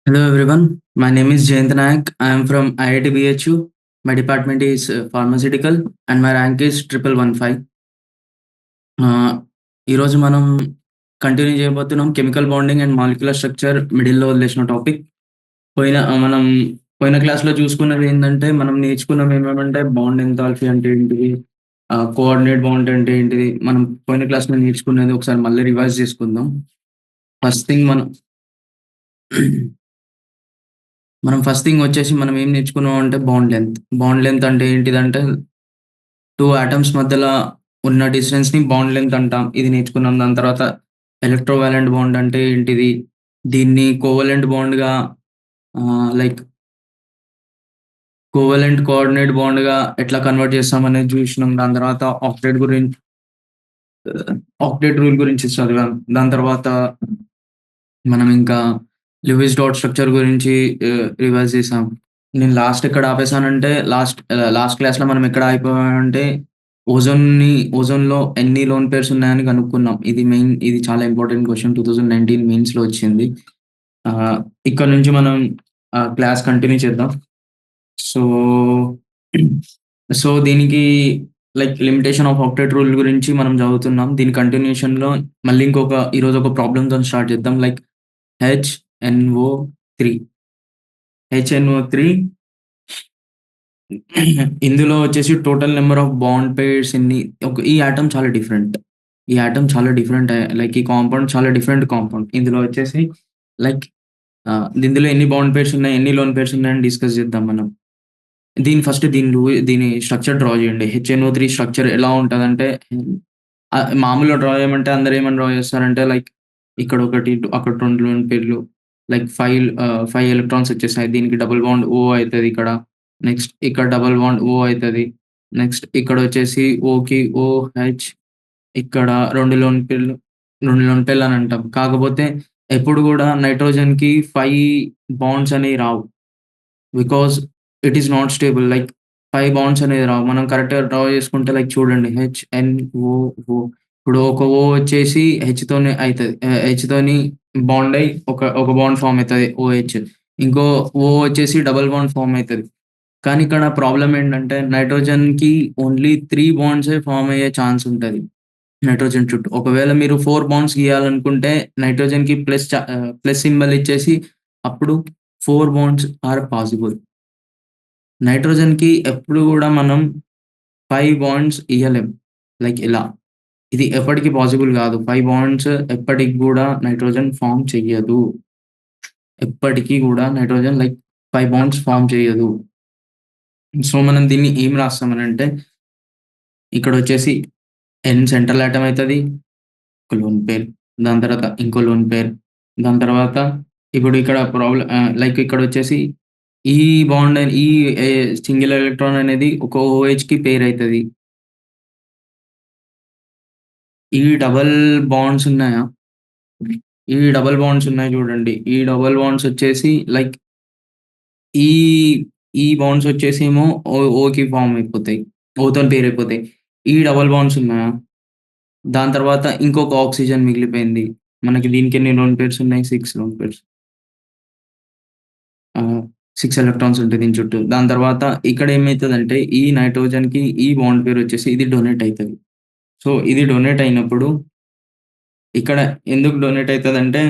Hello everyone, my name is Jayant Nayak. I am from IIT BHU. My department is pharmaceutical and my rank is 1115. ఆహ్, ఈరోజు మనం continue చేయబోతున్నాం chemical bonding and molecular structure మిడిల్‌లో వదిలేసిన topic. మనం పోయిన క్లాస్‌లో చూసుకున్నది ఏందంటే, మనం నేర్చుకున్నవి ఏమేమంటే బాండ్ ఎంథాల్పీ అంటే ఏంటిది? కోఆర్డినేట్ బాండ్ అంటే ఏంటిది? మనం పోయిన క్లాస్‌లో నేర్చుకున్నది ఒకసారి మళ్ళీ రివైజ్ చేసుకుందాం. ఫస్ట్ థింగ్ ఫస్ట్ థింగ్ వచ్చేసి మనం ఏం నేర్చుకున్నాం అంటే బాండ్ లెంత్. బాండ్ లెంత్ అంటే ఏంటిదంటే 2 ఆటమ్స్ మధ్యల ఉన్న డిస్టెన్స్‌ని బాండ్ లెంత్ అంటాం. ఇది నేర్చుకున్నాం. దాని తర్వాత ఎలక్ట్రోవాలెంట్ బాండ్ అంటే ఏంటిది? దీన్ని కోవలెంట్ బాండ్‌గా లైక్ కోవలెంట్ కోఆర్డినేట్ బాండ్‌గా ఎట్లా కన్వర్ట్ చేస్తామనేది చూసినాం. దాని తర్వాత ఆక్టేట్ రూల్ గురించి చదివాం. దాని తర్వాత మనం ఇంకా లెవిస్ డాట్ స్ట్రక్చర్ గురించి రివైజ్ చేసాం. నేను లాస్ట్ ఎక్కడ ఆపేసానంటే లాస్ట్ క్లాస్‌లో మనం ఎక్కడ ఆగిపోయామంటే ఓజోన్‌లో ఎన్ని లోన్ పెయిర్స్ ఉన్నాయని కనుక్కున్నాం. ఇది చాలా ఇంపార్టెంట్ క్వెషన్ 2019 మెయిన్స్‌లో వచ్చింది. ఆహ్, ఇక్కడ నుంచి మనం క్లాస్ కంటిన్యూ చేద్దాం. సో, దీనికి లిమిటేషన్ ఆఫ్ ఆక్టేట్ రూల్ గురించి మనం చదువుతున్నాం. దీని కంటిన్యూషన్‌లో మళ్ళీ ఈరోజు ఒక ప్రాబ్లమ్‌తోని స్టార్ట్ చేద్దాం. హెచ్ఎన్ఓ3. హెచ్ఎన్ఓ3 ఇందులో వచ్చేసి total number of bond pairs ఎన్ని ఈ ఆటమ్ చాలా డిఫరెంట్. ఈ ఆటమ్ చాలా డిఫరెంట్ ఈ కాంపౌండ్ చాలా డిఫరెంట్ కాంపౌండ్. ఇందులో వచ్చేసి లైక్ ఇందులో ఎన్ని బాండ్ పెయిర్స్ ఉన్నాయి, ఎన్ని లోన్ పెయిర్స్ ఉన్నాయని డిస్కస్ చేద్దాం మనం. దీని స్ట్రక్చర్ డ్రా చేయండి. హెచ్ఎన్ఓ3 స్ట్రక్చర్ ఎలా ఉంటదంటే మామూలుగా డ్రా చేయమంటే అందరూ ఏమని డ్రా చేస్తారంటే ఇక్కడ ఒకటి, అక్కడ 2 లోన్ పెయిర్లు 5 ఎలక్ట్రాన్స్ వచ్చేసాయి. దీనికి డబుల్ బాండ్ ఓ అయితది ఇక్కడ. నెక్స్ట్ ఇక్కడ డబుల్ బాండ్ ఓ అయితది. నెక్స్ట్ ఇక్కడొచ్చేసి ఓకి ఓహెచ్ ఇక్కడ 2 లోన్ పెయిర్లు అని అంటాం. కాకపోతే ఎప్పుడు గూడా నైట్రోజన్‌కి 5 బాండ్స్ అనేవి రావు. Because it is not stable. 5 bonds అనేది రావు. మనం కరెక్ట్‌గా డ్రా చేసుకుంటే చూడండి హెచ్ఎన్ఓఓ ఇప్పుడు ఒక ఓ వచ్చేసి హెచ్‌తోని బాండ్ అయ్యి ఒక బాండ్ ఫార్మ్ అయితది ఓహెచ్. ఇంకో ఓ వచ్చేసి డబుల్ బాండ్ ఫార్మ్ అయితది. కానీ ఇక్కడ ప్రాబ్లమ్ ఏంటంటే నైట్రోజన్‌కి ఓన్లీ 3 బాండ్సే ఫార్మ్ అయ్యే ఛాన్స్ ఉంటది. నైట్రోజన్ చుట్టూ. ఒకవేళ మీరు 4 బాండ్స్ గీయాలనుకుంటే నైట్రోజన్‌కి ప్లస్ సింబల్ ఇచ్చేసి అప్పుడు 4 బాండ్స్ ఆర్ పాసిబుల్. నైట్రోజన్‌కి ఎప్పుడు గూడా మనం 5 బాండ్స్ ఇయ్యలేం. ఇలా. ఇది ఎప్పటికి పాసిబుల్ గాదు. 5 బాండ్స్ ఎప్పటికి గూడా నైట్రోజన్ ఫార్మ్ చెయ్యదు. ఎప్పటికి గూడా నైట్రోజన్ 5 బాండ్స్ ఫార్మ్ చేయదు. సో, మనం దీన్ని ఏం రాస్తామనంటే ఇక్కడొచ్చేసి ఎన్ సెంట్రల్ ఆటమ్ అయితది. ఒక లోన్ పెయిర్. దాని తర్వాత ఇంకో లోన్ పెయిర్. దాని తర్వాత ఇప్పుడు ఇక్కడ ఇక్కడొచ్చేసి ఈ ఈ సింగిల్ ఎలక్ట్రాన్ అనేది ఒక ఓహెచ్‌కి పెయిర్ అయితది. ఈ డబుల్ బాండ్స్ ఉన్నాయా? ఈ డబుల్ బాండ్స్ ఉన్నాయి చూడండి. ఈ డబుల్ బాండ్స్ వచ్చేసి ఈ, ఈ బాండ్స్ వచ్చేసేమో ఓకి ఫార్మ్ అయిపోతాయి. ఓతోని పెయిర్ అయిపోతాయి. ఈ డబుల్ బాండ్స్ ఉన్నాయా? దాని తర్వాత ఇంకొక ఆక్సిజన్ మిగిలిపోయింది. మనకి దీనికెన్ని లోన్ పెయిర్స్ ఉన్నాయి? 6 లోన్ పెయిర్స్. ఆ! 6 ఎలక్ట్రాన్స్ ఉంటాయి దీని చుట్టూ. దాని తర్వాత ఇక్కడ ఏమైతదంటే ఈ నైట్రోజన్‌కి ఈ బాండ్ పేర్ వచ్చేసి ఇది డొనేట్ అయితది. సో, ఇది డొనేట్ అయినప్పుడు ఇక్కడ ఎందుకు డొనేట్ అయితదంటే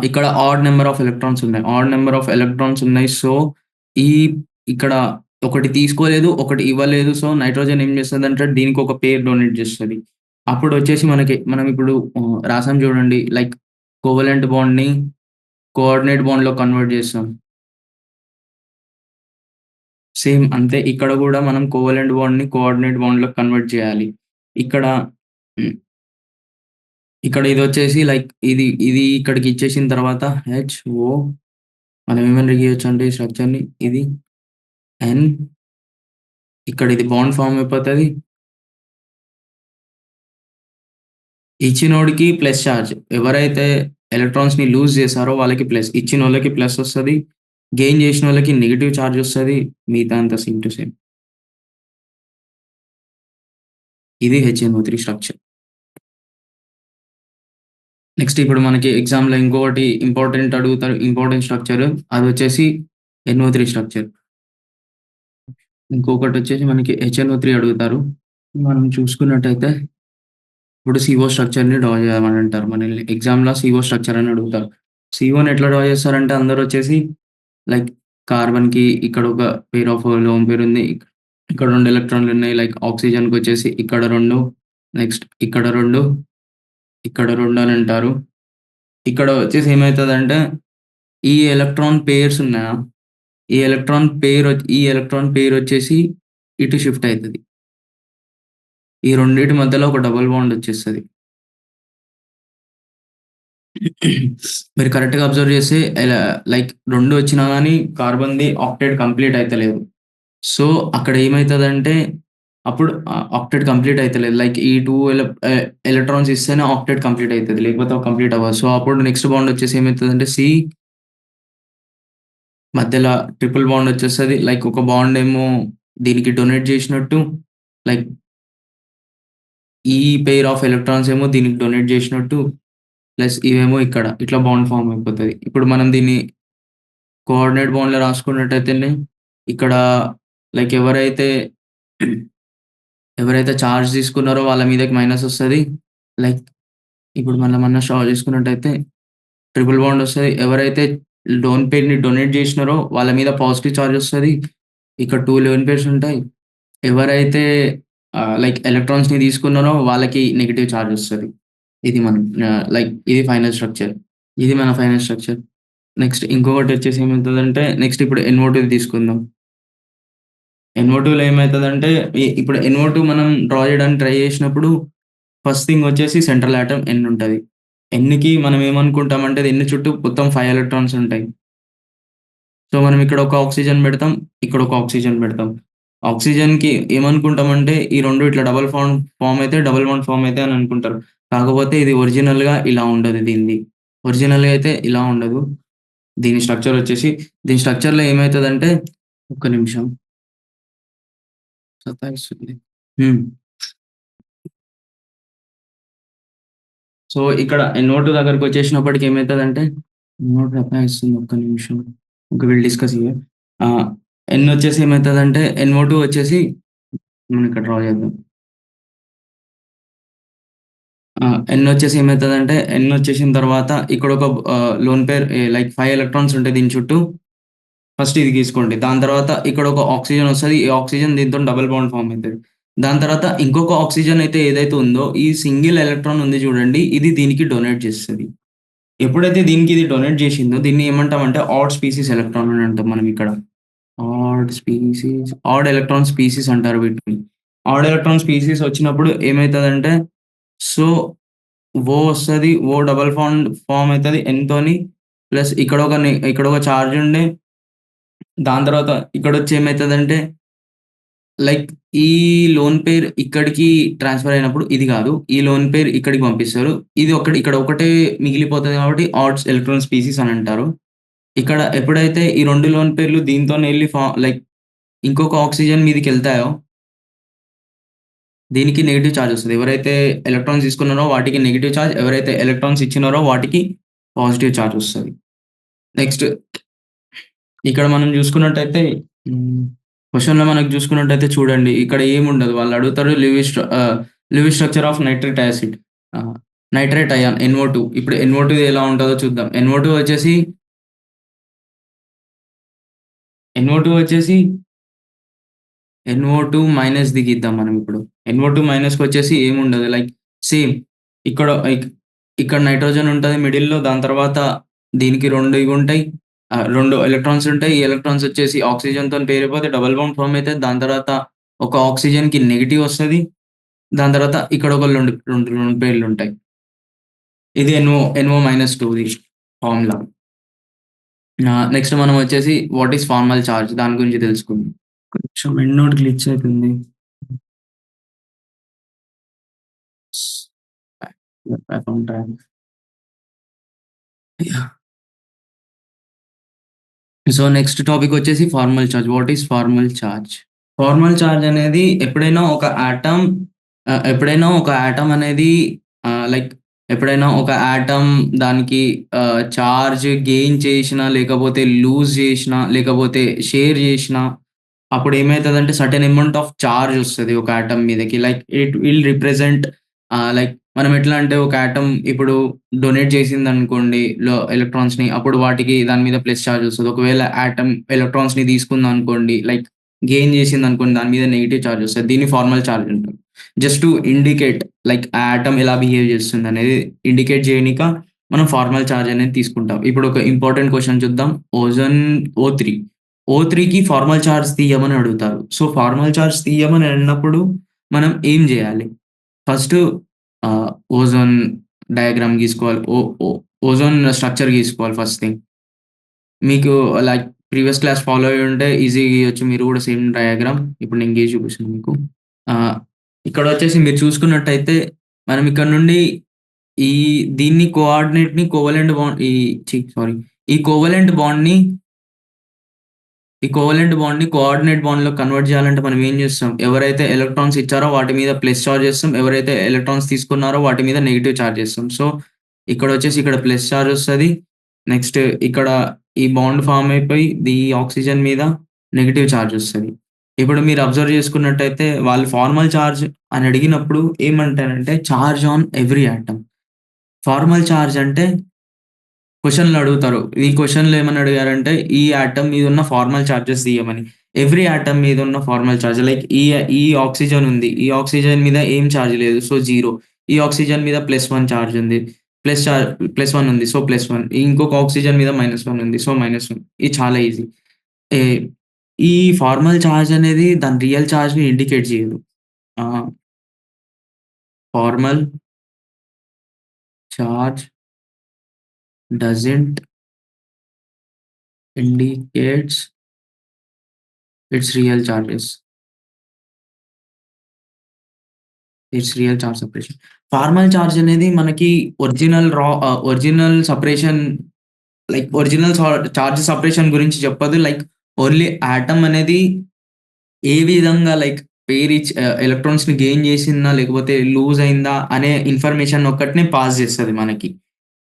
ఇక్కడ ఆడ్ నంబర్ ఆఫ్ ఎలక్ట్రాన్స్ ఉన్నాయి. ఆడ్ నంబర్ ఆఫ్ ఎలక్ట్రాన్స్ ఉన్నాయి. సో, ఈ ఇక్కడ ఒకటి తీసుకోలేదు, ఒకటి ఇవ్వలేదు. సో, నైట్రోజన్ ఏం చేస్తదంటే దీనికి ఒక పేర్ డొనేట్ చేస్తది. అప్పుడొచ్చేసి మనం ఇప్పుడు రాసాం చూడండి. కోవలెంట్ బాండ్‌ని కోఆర్డినేట్ బాండ్‌లో కన్వర్ట్ చేస్తాం. సేమ్ అంతే. ఇక్కడ గూడా మనం కోవలెంట్ బాండ్‌ని కోఆర్డినేట్ బాండ్‌లోకి కన్వర్ట్ చేయాలి. ఇక్కడ హ్మ్. ఇక్కడ ఇదొచ్చేసి ఇది ఇక్కడికి ఇచ్చేసిన తర్వాత హెచ్ఓ మనం ఏమని గీయొచ్చంటే ఈ స్ట్రక్చర్‌ని ఇది ఎన్ ఇక్కడ ఇది బాండ్ ఫార్మ్ అయిపోతది. ఇచ్చినోడికి ప్లస్ చార్జ్. ఎవరైతే ఎలక్ట్రాన్స్‌ని లూజ్ చేసారో వాళ్ళకి ప్లస్. ఇచ్చినోళ్ళకి ప్లస్ ఒస్తది. గెయిన్ చేసినోళ్ళకి నెగెటివ్ చార్జ్ ఒస్తది. మిగతా అంతా సేమ్ టు సేమ్. ఇది హెచ్ఎన్ఓ3 స్ట్రక్చర్. నెక్స్ట్ ఇప్పుడు మనకి ఎగ్జామ్‌లో ఇంకొకటి ఇంపార్టెంట్ అడుగుతారు. ఇంపార్టెంట్ స్ట్రక్చర్ అదొచ్చేసి NO3 స్ట్రక్చర్. ఇంకొకటొచ్చేసి మనకి HNO3 అడుగుతారు. మనం చూసుకున్నట్టయితే ఇప్పుడు సీఓ స్ట్రక్చర్‌ని డ్రా చేయమని అంటారు. మనల్ని ఎగ్జామ్‌లో సీఓ స్ట్రక్చర్ అని అడుగుతారు. సీఓని ఎట్లా డ్రా చేస్తారంటే అందరొచ్చేసి లైక్ కార్బన్‌కి ఇక్కడ ఒక పెయిర్ ఆఫ్ లోన్ పేర్ ఉంది. ఇక్కడ 2 ఎలక్ట్రాన్‌లున్నాయి. లైక్ ఆక్సిజన్‌కొచ్చేసి ఇక్కడ 2 నెక్స్ట్ ఇక్కడ 2 ఇక్కడ 2 అని అంటారు. ఇక్కడ వచ్చేసి ఏమైతదంటే ఈ ఎలక్ట్రాన్ పెయిర్స్ ఉన్నాయా? ఈ ఎలక్ట్రాన్ పెయిర్ వచ్చేసి ఇటు షిఫ్ట్ అయితది. ఈ రెండిటి మధ్యలో ఒక డబుల్ బాండ్ వచ్చేస్తది. మీరు కరెక్ట్‌గా అబ్జర్వ్ చేస్తే లైక్ 2 వచ్చినా గాని కార్బన్‌ది ఆక్టేట్ కంప్లీట్ అయితలేదు. సో, అక్కడ ఏమైతదంటే అప్పుడు ఆక్టేట్ కంప్లీట్ అయితలేదు. లైక్ ఈ 2 ఎలక్ట్రాన్స్ ఇస్తేనే ఆక్టేట్ కంప్లీట్ అయితది. లేకపోతే కంప్లీట్ అవ్వదు. సో, అప్పుడు నెక్స్ట్ బాండ్ వచ్చేసి ఏమైతదంటే మధ్యల ట్రిపుల్ బాండ్ వచ్చేస్తది. లైక్ ఒక బాండ్ ఏమో దీనికి డొనేట్ చేసినట్టు, లైక్ ఈ పెయిర్ ఆఫ్ ఎలక్ట్రాన్స్ ఏమో దీనికి డొనేట్ చేసినట్టు, ప్లస్ ఇవేమో ఇక్కడ ఇట్లా బాండ్ ఫార్మ్ అయిపోతది. ఇప్పుడు మనం దీన్ని కోఆర్డినేట్ బాండ్‌లో రాసుకున్నట్టయితేనే ఇక్కడ లైక్ ఎవరైతే చార్జ్ తీసుకున్నారో వాళ్ళ మీదకి మైనస్ ఒస్తది. లైక్ ఇప్పుడు మనం సాల్వ్ చేసుకున్నట్టయితే ట్రిపుల్ బాండ్ ఒస్తది. ఎవరైతే లోన్ పెయిర్‌ని డొనేట్ జేసినారో వాళ్ళ మీద పాజిటివ్ చార్జ్ ఒస్తది. ఇక్కడ 2 లోన్ పెయిర్స్ ఉంటాయి. ఎవరైతే లైక్ ఎలక్ట్రాన్స్‌ని తీసుకున్నారో వాళ్ళకి నెగెటివ్ చార్జ్ ఒస్తది. ఇది మనం లైక్ ఇది ఫైనల్ స్ట్రక్చర్. ఇది మన ఫైనల్ స్ట్రక్చర్. నెక్స్ట్ ఇంకొకటొచ్చేసి ఏమైతదంటే నెక్స్ట్ ఇప్పుడు NO2 తీసుకుందాం. NO2లో ఏమైతదంటే ఇప్పుడు NO2 మనం డ్రా చేయడానికి ట్రై చేసినప్పుడు ఫస్ట్ థింగ్ వచ్చేసి సెంట్రల్ ఆటమ్ N ఉంటది. Nకి మనం ఏమనుకుంటామంటే N చుట్టూ మొత్తం 5 ఎలక్ట్రాన్స్ ఉంటాయి. సో, మనం ఇక్కడ ఒక ఆక్సిజన్ పెడతాం. ఇక్కడ ఒక ఆక్సిజన్ పెడతాం. ఆక్సిజన్‌కి ఏమనుకుంటామంటే ఈ 2 ఇట్లా ఫార్మ్ అయితే డబుల్ బాండ్ ఫార్మ్ అయితాయి అని అనుకుంటారు. కాకపోతే ఇది ఒరిజినల్‌గా ఇలా ఉండదు దీనిది. ఒరిజినల్‌గా అయితే ఇలా ఉండదు. దీని స్ట్రక్చర్‌లో ఏమైతదంటే ఒక్క నిమిషం సతాయిస్తుంది. హ్మ్. సో, ఇక్కడ NO2 దగ్గరకొచ్చేసినప్పటికి ఏమైతదంటే NO2 సతాయిస్తుంది ఒక్క నిమిషం. ఓకే. Will discuss here. ఆహ్, N వచ్చేసి ఏమైతదంటే NO2 వచ్చేసి మనం ఇక్కడ డ్రా చేద్దాం. N వచ్చేసి ఏమైతదంటే N వచ్చేసిన తర్వాత ఇక్కడొక లోన్ పెయిర్ లైక్ 5 ఎలక్ట్రాన్స్ ఉంటాయి దీని చుట్టూ. ఫస్ట్ ఇది గీసుకోండి. దాని తర్వాత ఇక్కడ ఒక ఆక్సిజన్ వస్తది. ఈ ఆక్సిజన్ దీనితోని డబుల్ బాండ్ ఫార్మ్ అయితది. దాని తర్వాత ఇంకొక ఆక్సిజన్ అయితే ఏదైతే ఉందో ఈ సింగిల్ ఎలక్ట్రాన్ ఉంది చూడండి. ఇది దీనికి డొనేట్ చేస్తది. ఎప్పుడైతే దీనికి ఇది డొనేట్ చేసిందో దీన్ని ఏమంటామంటే ఆడ్ స్పీసీస్ ఎలక్ట్రాన్ అని అంటాం మనం ఇక్కడ. ఆడ్ ఎలక్ట్రాన్ స్పీసీస్ అంటారు వీటిని. ఆడ్ ఎలక్ట్రాన్ స్పీసీస్ వచ్చినప్పుడు ఏమైతదంటే సో, ఓ వస్తది. ఓ డబుల్ ఫార్మ్ అయితది N తోని. ప్లస్ ఇక్కడ ఒక చార్జ్ ఉండి దాని తర్వాత ఇక్కడొచ్చి ఏమైతదంటే లైక్ ఈ లోన్ పెయిర్ ఇక్కడికి ట్రాన్స్‌ఫర్ అయినప్పుడు ఇది గాదు. ఈ లోన్ పెయిర్ ఇక్కడికి పంపిస్తారు. ఇక్కడ ఒకటే మిగిలిపోతది కాబట్టి ఆడ్స్ ఎలక్ట్రాన్ స్పీసీస్ అని అంటారు. ఇక్కడ ఎప్పుడైతే ఈ 2 లోన్ పెయిర్‌లు దీనితోని ఎళ్లి లైక్ ఇంకొక ఆక్సిజన్ మీదకెళ్తాయో దీనికి నెగెటివ్ చార్జ్ ఒస్తది. ఎవరైతే ఎలక్ట్రాన్స్ తీసుకున్నారో వాటికి నెగెటివ్ చార్జ్, ఎవరైతే ఎలక్ట్రాన్స్ ఇచ్చినారో వాటికి పాజిటివ్ చార్జ్ ఒస్తది. నెక్స్ట్ ఇక్కడ మనం జూసుకున్నట్టయితే హ్మ్. క్వెషన్‌లో మనకు జూసుకున్నట్టయితే చూడండి. ఇక్కడ ఏముండదు. వాళ్ళు అడుగుతారు Lewis structure of nitric acid. Ah, nitrate ion NO2. ఇప్పుడు NO2 ఎలా ఉంటదో చూద్దాం. NO2 వచ్చేసి NO2 మైనస్‌ది గీద్దాం మనం ఇప్పుడు. NO2 మైనస్‌కొచ్చేసి ఏముండదు. లైక్ సేమ్ ఇక్కడ ఇక్కడ నైట్రోజన్ ఉంటది మిడిల్‌లో. దాని తర్వాత దీనికి 2 ఇవుంటాయి. 2 ఎలక్ట్రాన్స్ ఉంటాయి. ఈ ఎలక్ట్రాన్స్ వచ్చేసి ఆక్సిజన్‌తోని పేరిపోతే డబుల్ బాండ్ ఫార్మ్ అయితది. దాని తర్వాత ఒక ఆక్సిజన్‌కి నెగెటివ్ వస్తది. దాని తర్వాత ఇక్కడ ఒక 2 పెయిర్లుంటాయి. ఇది NO-2ది ఫార్ములా. నెక్స్ట్ మనం వచ్చేసి వాట్ ఈస్ ఫార్మల్ చార్జ్ దాని గురించి తెలుసుకుందాం. కొంచెం ఎండ్ గ్లిచ్ అయితుంది. యాహ్! సో, నెక్స్ట్ టాపిక్ వచ్చేసి formal charge. What is formal charge? Formal charge అనేది ఎప్పుడైనా ఒక యాటమ్ అనేది లైక్ ఎప్పుడైనా ఒక యాటమ్ దానికి చార్జ్ గెయిన్ చేషినా, లేకపోతే లూజ్ జేషినా, లేకపోతే షేర్ జేషినా, అప్పుడేమైతదంటే సర్టెన్ అమౌంట్ ఆఫ్ చార్జ్ ఒస్తది ఒక యాటమ్ మీదకి. Like it will represent like మనం ఎట్లా అంటే ఒక యాటమ్ ఇప్పుడు డొనేట్ చేసిందనుకోండి ఎలక్ట్రాన్స్‌ని, అప్పుడు వాటికి దాని మీద ప్లస్ చార్జ్ ఒస్తది. ఒకవేళ యాటమ్ ఎలక్ట్రాన్స్‌ని తీసుకుందనుకోండి, లైక్ గెయిన్ చేసిందనుకోండి, దాని మీద నెగెటివ్ చార్జ్ ఒస్తది. దీన్ని ఫార్మల్ చార్జ్ అంటారు. జస్ట్ టు ఇండికేట్ లైక్ ఆ యాటమ్ ఎలా బిహేవ్ చేస్తుందనేది ఇండికేట్ చేయనీక మనం ఫార్మల్ చార్జ్ అనేది తీసుకుంటాం. ఇప్పుడు ఒక ఇంపార్టెంట్ క్వెషన్ చూద్దాం. ఓజోన్ ఓ3. ఓ3కి ఫార్మల్ చార్జ్ తీయమని అడుగుతారు. సో, ఫార్మల్ చార్జ్ తీయమని అడిగినప్పుడు మనం ఏం జేయాలి? ఫస్టు ఆహ్, ఓజోన్ డయాగ్రామ్ గీసుకోవాలి. ఓ ఓ ఓజోన్ స్ట్రక్చర్ గీసుకోవాలి ఫస్ట్ థింగ్. మీకు లైక్ ప్రీవియస్ క్లాస్ ఫాలో అయ్యుంటే ఈజీగా గీయొచ్చు మీరు గూడా సేమ్ డయాగ్రామ్. ఇప్పుడు నేను గీసి చూపిస్తాను మీకు. ఆహ్, ఇక్కడొచ్చేసి మీరు చూసుకున్నట్టయితే మనం ఇక్కడ నుండి ఈ దీన్ని కోఆర్డినేట్‌ని కోవలెంట్ బాండ్ ఈ ఛీ! సారీ. ఈ కోవలెంట్ బాండ్‌ని ఈ కోవలెంట్ బాండ్‌ని కోఆర్డినేట్ బాండ్‌లోకి కన్వర్ట్ చేయాలంటే మనం ఏం చేస్తాం? ఎవరైతే ఎలక్ట్రాన్స్ ఇచ్చారో వాటి మీద ప్లస్ చార్జ్ ఏస్తాం. ఎవరైతే ఎలక్ట్రాన్స్ తీసుకున్నారో వాటి మీద నెగెటివ్ చార్జ్ ఏస్తాం. సో, ఇక్కడొచ్చేసి ఇక్కడ ప్లస్ చార్జ్ ఒస్తది. నెక్స్ట్ ఇక్కడ ఈ బాండ్ ఫార్మ్ అయిపోయి ఈ ఆక్సిజన్ మీద నెగెటివ్ చార్జ్ ఒస్తది. ఇప్పుడు మీరు అబ్జర్వ్ చేసుకున్నట్టయితే వాళ్ళు ఫార్మల్ చార్జ్ అని అడిగినప్పుడు ఏమంటారంటే charge on every atom. Formal charge అంటే క్వెషన్‌లో అడుగుతారు. ఈ క్వెషన్‌లో ఏమని అడిగారంటే, ఈ ఆటమ్ మీదున్న ఫార్మల్ చార్జెస్ తీయమని. ఎవ్రీ ఆటమ్ మీదున్న ఫార్మల్ చార్జ్ లైక్ ఈ ఆక్సిజన్ ఉంది. ఈ ఆక్సిజన్ మీద ఏం చార్జ్ లేదు. సో, 0. ఈ ఆక్సిజన్ మీద +1 చార్జ్ ఉంది. +1 ఉంది. సో, +1. ఇంకొక ఆక్సిజన్ మీద -1 ఉంది. సో, -1. ఇది చాలా ఈజీ. ఏ ఈ ఫార్మల్ చార్జ్ అనేది దాని రియల్ చార్జ్‌ని ఇండికేట్ చేయదు. ఆహ్, formal charge doesn't indicates it's real charges. It's real charge separation. Formal charge అనేది మనకి original separation like original charge separation గురించి చెప్పదు. లైక్ ఓన్లీ ఆటమ్ అనేది ఏ విధంగా లైక్ ఎలక్ట్రాన్స్‌ని గెయిన్ చేసిందా? లేకపోతే లూజ్ అయిందా? అనే ఇన్ఫర్మేషన్ ఒక్కటినే పాస్ చేస్తది మనకి.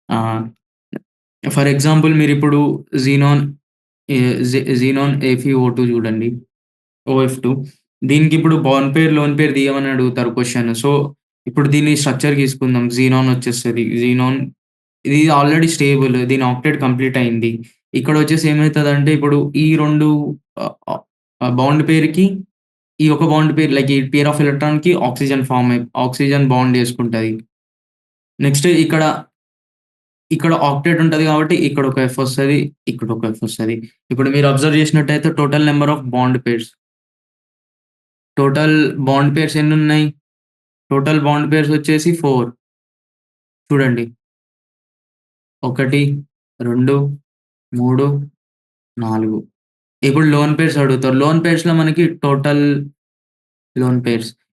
ఆహ్, ఫర్ ఎగ్జాంపుల్ మీరిప్పుడు జీనాన్ జీనాన్ ఎఫిఓ2 చూడండి. ఓఎఫ్2. దీనికిప్పుడు బాండ్ పేర్, లోన్ పేర్ తీయమని అడుగుతారు క్వెషన్. సో, ఇప్పుడు దీని స్ట్రక్చర్ గీసుకుందాం. జీనాన్ వచ్చేస్తది. జీనాన్ ఇది ఆల్రెడీ స్టేబుల్. దీని ఆక్టేట్ కంప్లీట్ అయింది. ఇక్కడొచ్చేసి ఏమైతదంటే ఇప్పుడు ఈ 2 బాండ్ పేర్‌కి ఈ ఒక బాండ్ పేర్ లైక్ ఈ పెయిర్ ఆఫ్ ఎలక్ట్రాన్‌కి ఆక్సిజన్ బాండ్ చేసుకుంటది. నెక్స్ట్ ఇక్కడ ఆక్టేట్ ఉంటది కాబట్టి ఇక్కడొక ఎఫ్ వస్తది. ఇక్కడొక ఎఫ్ వస్తది. ఇప్పుడు మీరు అబ్జర్వ్ చేసినట్టయితే total number of total bond pairs ఎన్నున్నాయి? టోటల్ బాండ్ పేర్స్ వచ్చేసి 4 చూడండి. 1, 2, 3, 4. ఇప్పుడు లోన్ పేర్స్ అడుగుతారు. Loan pairs.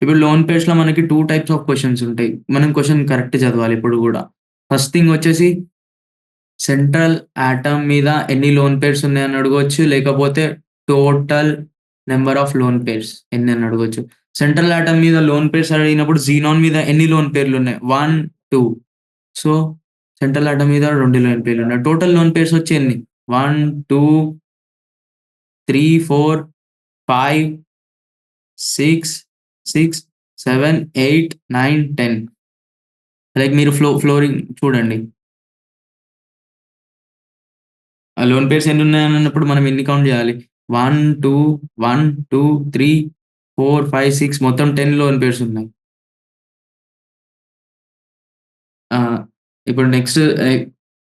ఇప్పుడు లోన్ పేర్స్‌లో మనకి 2 టైప్స్ ఆఫ్ క్వెషన్స్ ఉంటాయి. మనం క్వెషన్ కరెక్ట్ చదవాలి ఎప్పుడు గూడా. ఫస్ట్ థింగ్ వచ్చేసి సెంట్రల్ ఆటమ్ మీద ఎన్ని లోన్ పేర్స్ ఉన్నాయని అడగొచ్చు. లేకపోతే total number of lone pairs ఎన్నని అడగొచ్చు. సెంట్రల్ ఆటమ్ మీద లోన్ పేర్స్ అడిగినప్పుడు జీనాన్ మీద ఎన్ని లోన్ పేర్లున్నాయి? 1, 2. సో, సెంట్రల్ ఆటమ్ మీద 2 లోన్ పేర్లున్నాయి. టోటల్ లోన్ పేర్స్ వచ్చి ఎన్ని? 1, 2, 3, 4, 5, 6, 7, 8, 9, 10. లైక్ మీరు ఫ్లోరింగ్ చూడండి. ఆ లోన్ పేర్స్ ఎన్నున్నాయనన్నప్పుడు మనం ఎన్ని కౌంట్ జేయాలి? 1, 2, 1, 2, 3, 4, 5, 6 మొత్తం 10 లోన్ పేర్స్ ఉన్నాయి. ఆహ్, ఇప్పుడు నెక్స్ట్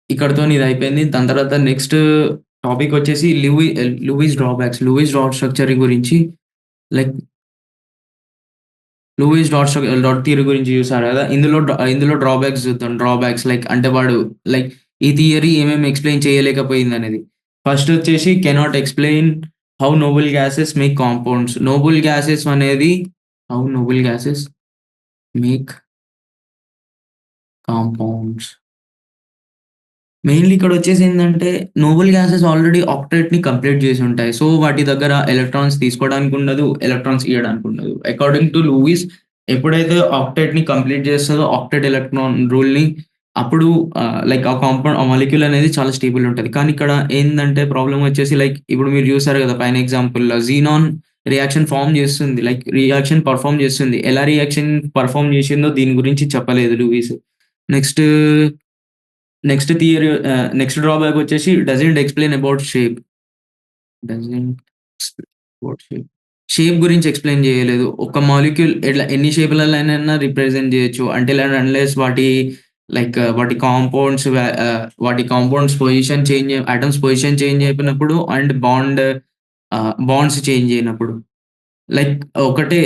ఇక్కడితోని ఇదయిపోయింది. దాని తర్వాత నెక్స్ట్ టాపిక్ వచ్చేసి Lewis drawbacks. Lewis dot structure గురించి లైక్ డాట్ థియరీ గురించి చూసారు గదా! ఇందులో డ్రాబ్యాక్స్ చూద్దాం. డ్రాబ్యాక్స్ లైక్ అంటే వాడు లైక్ ఈ థియరీ ఏమేమి ఎక్స్‌ప్లెయిన్ చేయలేకపోయిందనేది. ఫస్ట్ వచ్చేసి cannot explain how noble gases make compounds. How noble gases make compounds. Mainly ఇక్కడొచ్చేసి ఏందంటే నోబుల్ గ్యాసెస్ ఆల్రెడీ ఆక్టేట్‌ని కంప్లీట్ చేసుంటాయి. సో, వాటి దగ్గర ఎలక్ట్రాన్స్ తీసుకోవడానికుండదు. ఎలక్ట్రాన్స్ ఇయ్యడానికుండదు. అకార్డింగ్ టు లూయిస్ ఎప్పుడైతే ఆక్టేట్‌ని కంప్లీట్ చేస్తదో ఆక్టేట్ ఎలక్ట్రాన్ రూల్‌ని అప్పుడు లైక్ ఆ మాలిక్యూల్ అనేది చాలా స్టేబుల్ ఉంటది. కానీ ఇక్కడ ఏందంటే ప్రాబ్లమ్ వచ్చేసి లైక్ ఇప్పుడు మీరు చూసారు కదా! పైన ఎగ్జాంపుల్‌లో జీనాన్ రియాక్షన్ ఫార్మ్ చేస్తుంది. లైక్ రియాక్షన్ పెర్ఫార్మ్ చేస్తుంది. ఎలా రియాక్షన్ పెర్ఫార్మ్ చేసిందో దీని గురించి చెప్పలేదు లూయిస్. నెక్స్ట్, నెక్స్ట్ డ్రాబ్యాక్ వచ్చేసి doesn't explain about shape. Doesn't explain about shape. Shape గురించి ఎక్స్‌ప్లెయిన్ చేయలేదు. ఒక మాలిక్యూల్ ఎట్లా ఎన్ని షేపులలోనైనా రిప్రజెంట్ చేయొచ్చు. అంటిల్ అండ్ అన్‌లెస్ వాటి compounds position change atoms position change అయిపోయినప్పుడు అండ్ బాండ్స్ చేంజ్ అయినప్పుడు. లైక్ ఒకటే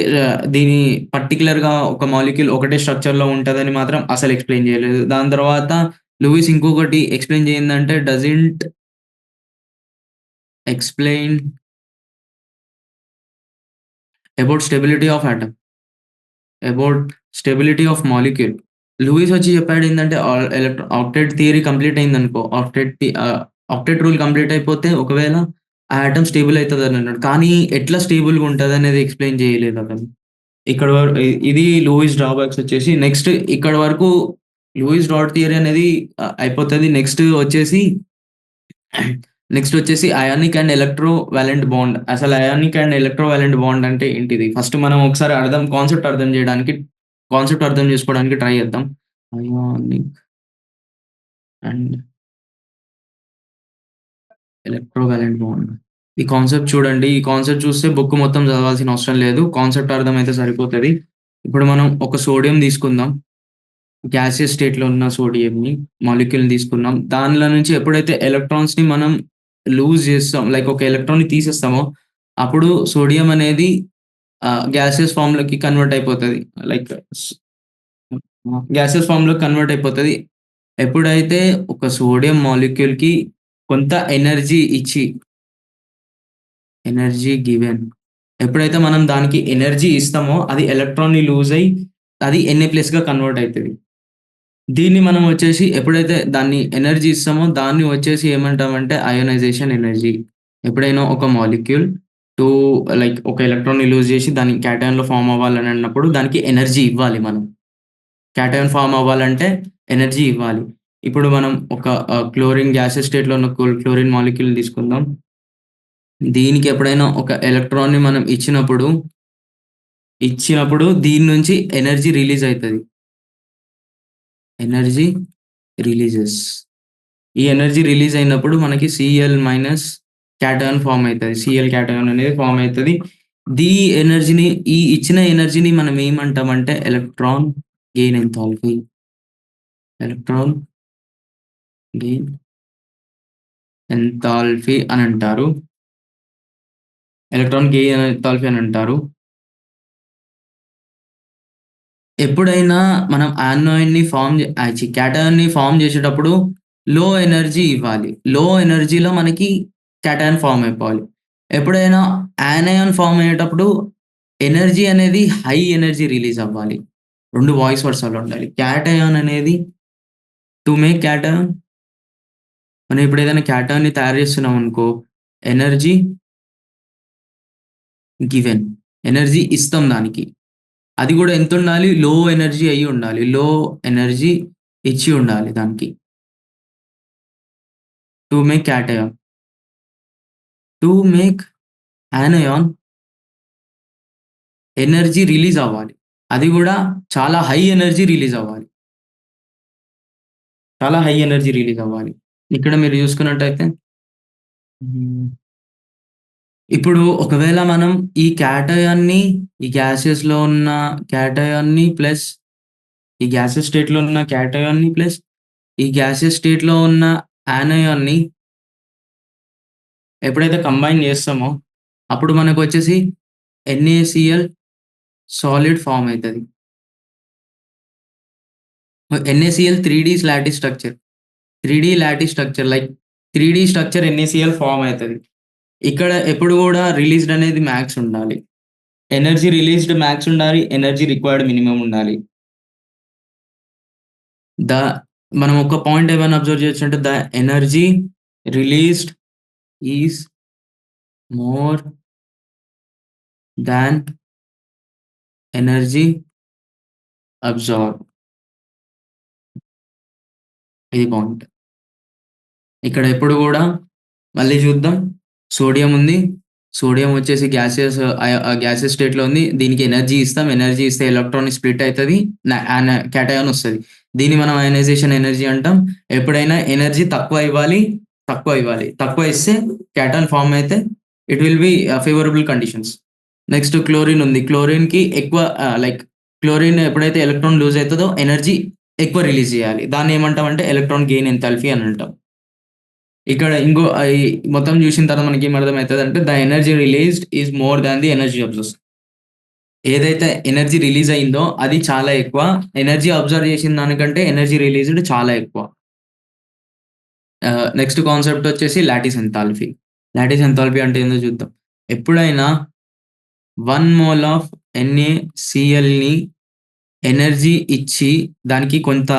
దీని పర్టిక్యులర్‌గా ఒక మాలిక్యూల్ ఒకటే స్ట్రక్చర్‌లో ఉంటదని మాత్రం అసలు ఎక్స్‌ప్లెయిన్ చేయలేదు. దాని తర్వాత లూయిస్ ఇంకొకటి ఎక్స్‌ప్లెయిన్ చేయిందంటే doesn't explain about stability of atom. About stability of molecule. Lewis వచ్చి చెప్పాడేందంటే ఆక్టేట్ థియరీ కంప్లీట్ అయిందనుకో, ఆక్టేట్ రూల్ కంప్లీట్ అయిపోతే ఒకవేళ ఆ ఆటమ్ స్టేబుల్ అయితదని అన్నాడు. కానీ ఎట్లా స్టేబుల్‌గా ఉంటదనేది ఎక్స్‌ప్లెయిన్ చేయలేదతను. ఇక్కడ ఇది లూయిస్ డ్రాబ్యాక్స్ వచ్చేసి నెక్స్ట్ ఇక్కడ వరకు లూయిస్ డాట్ థియరీ అనేది అయిపోతది. నెక్స్ట్ వచ్చేసి ionic and electrovalent bond. అసలు ionic and electrovalent bond అంటే ఏంటిది? ఫస్ట్ మనం ఒకసారి కాన్సెప్ట్ అర్థం చేసుకోవడానికి ట్రై చేద్దాం. Ionic and electrovalent bond. ఈ కాన్సెప్ట్ చూడండి. ఈ కాన్సెప్ట్ చూస్తే బుక్ మొత్తం చదవాల్సిన అవసరం లేదు. కాన్సెప్ట్ అర్థమైతే సరిపోతది. ఇప్పుడు మనం ఒక సోడియం తీసుకుందాం. గ్యాసియస్ స్టేట్‌లో ఉన్న సోడియంని మాలిక్యూల్‌ని తీసుకున్నాం. దానిలో నుంచి ఎప్పుడైతే ఎలక్ట్రాన్స్‌ని మనం లూజ్ చేస్తాం, లైక్ ఒక ఎలక్ట్రాన్‌ని తీసేస్తామో, అప్పుడు సోడియం అనేది గ్యాసియస్ ఫార్మ్‌లోకి కన్వర్ట్ అయిపోతది. లైక్ స్ గ్యాసియస్ ఫార్మ్‌లోకి కన్వర్ట్ అయిపోతది. ఎప్పుడైతే ఒక సోడియం మాలిక్యూల్‌కి కొంత ఎనర్జీ గివెన్. ఎప్పుడైతే మనం దానికి ఎనర్జీ ఇస్తామో, అది ఎలక్ట్రాన్‌ని లూజ్ అయ్యి, అది Na+గా కన్వర్ట్ అయితది. దీన్ని మనం వచ్చేసి ఎప్పుడైతే దాన్ని ఎనర్జీ ఇస్తామో, దాన్ని వచ్చేసి ఏమంటామంటే అయోనైజేషన్ ఎనర్జీ. ఎప్పుడైనా ఒక మాలిక్యూల్ టూ లైక్ ఒక ఎలక్ట్రాన్‌ని లూజ్ చేసి దాన్ని క్యాటయాన్‌లో ఫార్మ్ అవ్వాలని అన్నప్పుడు దానికి ఎనర్జీ ఇవ్వాలి మనం. క్యాటయాన్ ఫార్మ్ అవ్వాలంటే ఎనర్జీ ఇవ్వాలి. ఇప్పుడు మనం ఒక క్లోరిన్ గ్యాసెస్ స్టేట్‌లో ఉన్న క్లోరిన్ మాలిక్యూల్ తీసుకుందాం. దీనికి ఎప్పుడైనా ఒక ఎలక్ట్రాన్‌ని మనం ఇచ్చినప్పుడు దీని నుంచి ఎనర్జీ రిలీజ్ అయితది. Energy releases. ఈ ఎనర్జీ రిలీజ్ అయినప్పుడు మనకి క్యాటయాన్ ఫార్మ్ అయితది. క్యాటయాన్ అనేది ఫార్మ్ అయితది. దీ ఎనర్జీని ఈ ఇచ్చిన ఎనర్జీని మనం ఏమంటామంటే gain enthalpy. Electron gain enthalpy అనంటారు. ఎలక్ట్రాన్ గెయిన్ ఎంథాల్పీ అనంటారు. ఎప్పుడైనా మనం క్యాటయాన్‌ని ఫార్మ్ చేసేటప్పుడు లో ఎనర్జీ ఇవ్వాలి. లో ఎనర్జీలో మనకి క్యాటయాన్ ఫార్మ్ అయిపోవాలి. ఎప్పుడైనా యానయాన్ ఫార్మ్ అయ్యేటప్పుడు ఎనర్జీ అనేది హై ఎనర్జీ రిలీజ్ అవ్వాలి. 2 వాయిస్ వర్సాలో ఉండాలి. క్యాటయాన్ అనేది టు మేక్ క్యాటయాన్ మనం ఇప్పుడు ఏదైనా క్యాటయాన్‌ని తయారు చేస్తున్నామనుకో, ఎనర్జీ గివెన్. ఎనర్జీ ఇస్తాం దానికి. అది గూడా ఎంతుండాలి? లో ఎనర్జీ అయ్యి ఉండాలి. లో ఎనర్జీ ఇచ్చి ఉండాలి దానికి. To make cation. To make యానయాన్ energy release అవ్వాలి. అది గూడా చాలా హై ఎనర్జీ రిలీజ్ అవ్వాలి. చాలా హై ఎనర్జీ రిలీజ్ అవ్వాలి. ఇక్కడ మీరు చూసుకున్నట్టయితే హ్మ్. ఇప్పుడు ఒకవేళ మనం ఈ క్యాటయాన్‌ని ఈ గ్యాసెస్‌లో ఉన్న క్యాటయాన్‌ని ప్లస్ ఈ గ్యాసెస్ స్టేట్‌లో ఉన్న క్యాటయాన్‌ని ప్లస్ ఈ గ్యాసెస్ స్టేట్‌లో ఉన్న యానయాన్‌ని ఎప్పుడైతే కంబైన్ చేస్తామో, అప్పుడు మనకొచ్చేసి NaCl సాలిడ్ ఫార్మ్ అయితది. NaCl 3 lattice structure. 3 lattice structure like 3 structure NaCl form అయితది. ఇక్కడ ఎప్పుడు గూడా రిలీజ్డ్ అనేది మాక్స్ ఉండాలి. ఎనర్జీ రిలీజ్డ్ మాక్స్ ఉండాలి. ఎనర్జీ రిక్వైర్డ్ మినిమమ్ ఉండాలి. ద మనం ఒక పాయింట్ ఏమైనా అబ్జర్వ్ చేయొచ్చంటే the energy released is more than energy absorb. ఇది బావుంటది. ఇక్కడ ఎప్పుడు గూడా మళ్ళీ చూద్దాం. సోడియం ఉంది. సోడియం వచ్చేసి గ్యాసియస్ స్టేట్‌లో ఉంది. దీనికి ఎనర్జీ ఇస్తాం. ఎనర్జీ ఇస్తే ఎలక్ట్రాన్ స్ప్లిట్ అయితది. క్యాటయాన్ ఒస్తది. దీన్ని మనం అయనైజేషన్ ఎనర్జీ అంటాం. ఎప్పుడైనా ఎనర్జీ తక్కువ ఇవ్వాలి. తక్కువ ఇస్తే క్యాటయాన్ ఫార్మ్ అయితే it will be favourable conditions. Next chlorine ఉంది. క్లోరిన్‌కి ఎక్కువ క్లోరిన్ ఎప్పుడైతే ఎలక్ట్రాన్ లూజ్ అయితదో ఎనర్జీ ఎక్కువ రిలీజ్ చేయాలి. దాన్ని ఏమంటామంటే ఎలక్ట్రాన్ గెయిన్ ఎంథాల్పీ అని అంటాం. ఇక్కడ ఇంకో ఈ మొత్తం జూషిన తర్వాత మనకేం అర్థమైతదంటే, the energy released is more than the energy absorbed. ఏదైతే ఎనర్జీ రిలీజ్ అయిందో అది చాలా ఎక్కువ. ఎనర్జీ అబ్జర్వ్ చేసిన దానికంటే ఎనర్జీ రిలీజ్డ్ చాలా ఎక్కువ. నెక్స్ట్ కాన్సెప్ట్ వచ్చేసి లాటిస్ ఎంథాల్పీ. లాటిస్ ఎంథాల్పీ అంటే ఏందో చూద్దాం. ఎప్పుడైనా 1 మోల్ ఆఫ్ NaClని ఎనర్జీ ఇచ్చి దానికి కొంత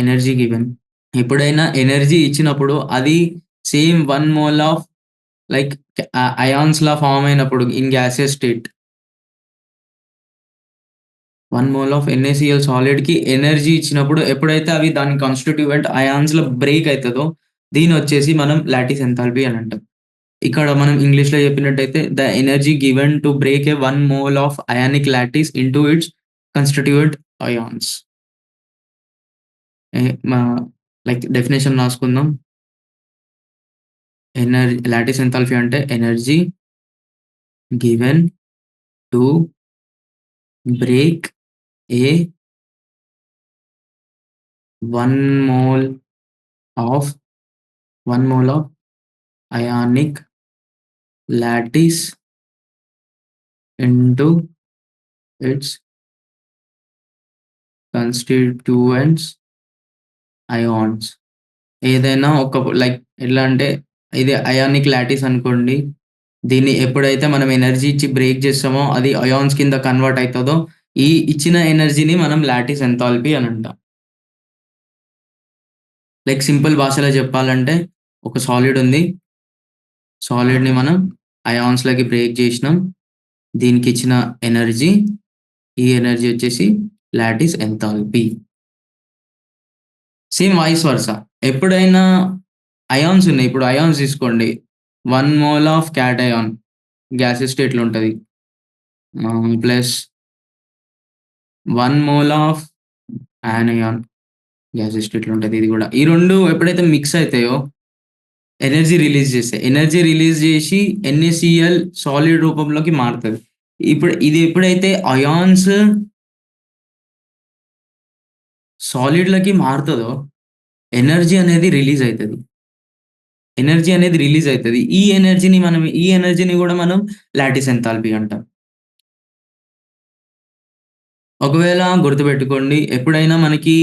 ఎనర్జీ గివెన్. ఎప్పుడైనా ఎనర్జీ ఇచ్చినప్పుడు అది సేమ్ 1 మోల్ ఆఫ్ లైక్ అయాన్స్‌లా ఫార్మ్ అయినప్పుడు in gaseous state 1 mole of NaCl సాలిడ్‌కి ఎనర్జీ ఇచ్చినప్పుడు ఎప్పుడైతే అవి దాని కాన్స్టిట్యూయెంట్ అయాన్స్‌లో బ్రేక్ అయితదో దీన్నొచ్చేసి మనం లాటిస్ ఎంథాల్పీ అని అంటాం. ఇక్కడ మనం ఇంగ్లీష్‌లో చెప్పినట్టయితే the energy given to break a 1 mole of ionic lattice into its constituent ions. ఎ మా డెఫినిషన్ రాసుకుందాం. లాటిస్ ఎంథాల్పీ అంటే energy given to break a 1 mole of 1 mole of ionic lattice into its constituents ions. ఏదైనా ఒక ఎట్లా అంటే ఇది ionic lattice అనుకోండి. దీన్ని ఎప్పుడైతే మనం ఎనర్జీ ఇచ్చి బ్రేక్ చేస్తామో అది అయాన్స్ కింద కన్వర్ట్ అయితదో, ఈ ఇచ్చిన ఎనర్జీని మనం లాటిస్ ఎంథాల్పీ అని అంటాం. సింపుల్ భాషలో చెప్పాలంటే ఒక సాలిడ్ ఉంది. సాలిడ్‌ని మనం అయాన్స్‌లోకి బ్రేక్ చేసినాం. దీనికిచ్చిన ఎనర్జీ, ఈ ఎనర్జీ వచ్చేసి lattice enthalpy. Same vice versa. ఎప్పుడైనా అయాన్స్ ఉన్నాయి. ఇప్పుడు అయాన్స్ తీసుకోండి. 1 మోల్ ఆఫ్ క్యాటయాన్ గాసియస్ స్టేట్‌లో ఉంటది. ప్లస్ 1 మోల్ ఆఫ్ యానయాన్ గాసియస్ స్టేట్‌లో ఉంటది ఇది గూడా. ఈ 2 ఎప్పుడైతే మిక్స్ అయితాయో ఎనర్జీ రిలీజ్ చేస్తాయి. ఎనర్జీ రిలీజ్ చేసి NaCl సాలిడ్ రూపంలోకి మారుతది. ఇప్పుడు ఇది ఎప్పుడైతే అయాన్స్ సాలిడ్‌లకి మారుతదో ఎనర్జీ అనేది రిలీజ్ అయితది. ఈ ఎనర్జీని గూడా మనం లాటిస్ ఎంథాల్పీ అంటాం. ఒకవేళ గుర్తుపెట్టుకోండి ఎప్పుడైనా మనకి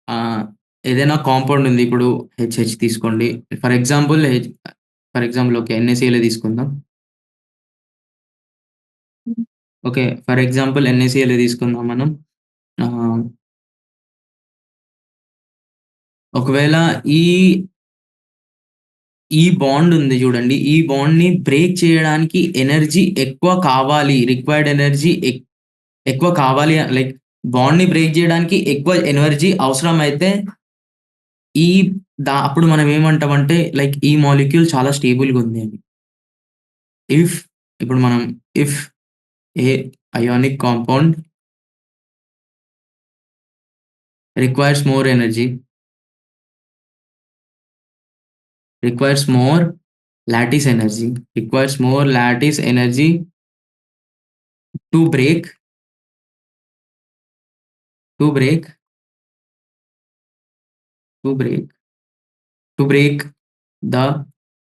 ఆహ్, ఏదైనా కాంపౌండ్ ఉంది. ఇప్పుడు హెచ్‌హెచ్ తీసుకోండి. For example okay. NaClఏ తీసుకుందాం. ఓకే. ఫర్ ఎగ్జాంపుల్ NaClఏ తీసుకుందాం మనం. ఆహ్, ఒకవేళ ఈ, ఈ బాండ్ ఉంది చూడండి. ఈ బాండ్‌ని బ్రేక్ చేయడానికి ఎనర్జీ ఎక్కువ కావాలి. రిక్వైర్డ్ ఎనర్జీ ఎక్కువ కావాలి. బాండ్‌ని బ్రేక్ చేయడానికి ఎక్కువ ఎనర్జీ అవసరమైతే ఈ అప్పుడు మనం ఏమంటామంటే ఈ మాలిక్యూల్ చాలా స్టేబుల్‌గా ఉంది అని. ఇఫ్ ఇప్పుడు మనం if a ionic compound requires more energy, requires more lattice energy, requires more lattice energy to break to break to break to break the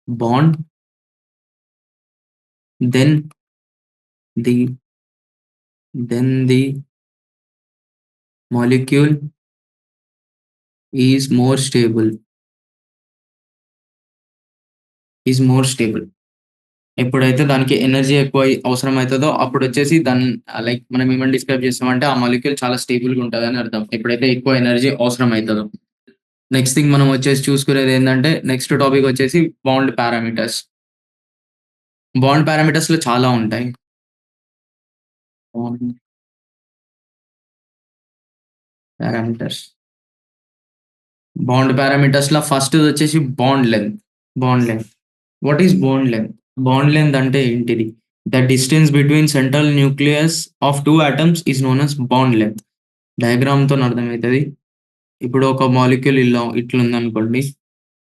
bond then the the molecule is more stable. ఎప్పుడైతే దానికి energy ఎక్కువ అవసరమైతదో అప్పుడొచ్చేసి మనం ఏమని describe చేస్తామంటే ఆ molecule చాలా స్టేబుల్‌గా ఉంటదని అర్థం. ఎప్పుడైతే ఎక్కువ ఎనర్జీ అవసరమైతదో. నెక్స్ట్ థింగ్ మనం వచ్చేసి చూసుకునేదేందంటే నెక్స్ట్ టాపిక్ వచ్చేసి బాండ్ పారామీటర్స్. బాండ్ పారామీటర్స్‌లో చాలా ఉంటాయి. Bond parameters. బాండ్ పారామీటర్స్‌లో ఫస్ట్‌దొచ్చేసి bond length. Bond length. What is bond length? Bond length అంటే ఏంటిది? The distance between central nucleus of 2 atoms is known as bond length. డయాగ్రామ్‌తోని అర్థమైతది. ఇప్పుడు ఒక మాలిక్యూల్ ఇట్లుందనుకోండి.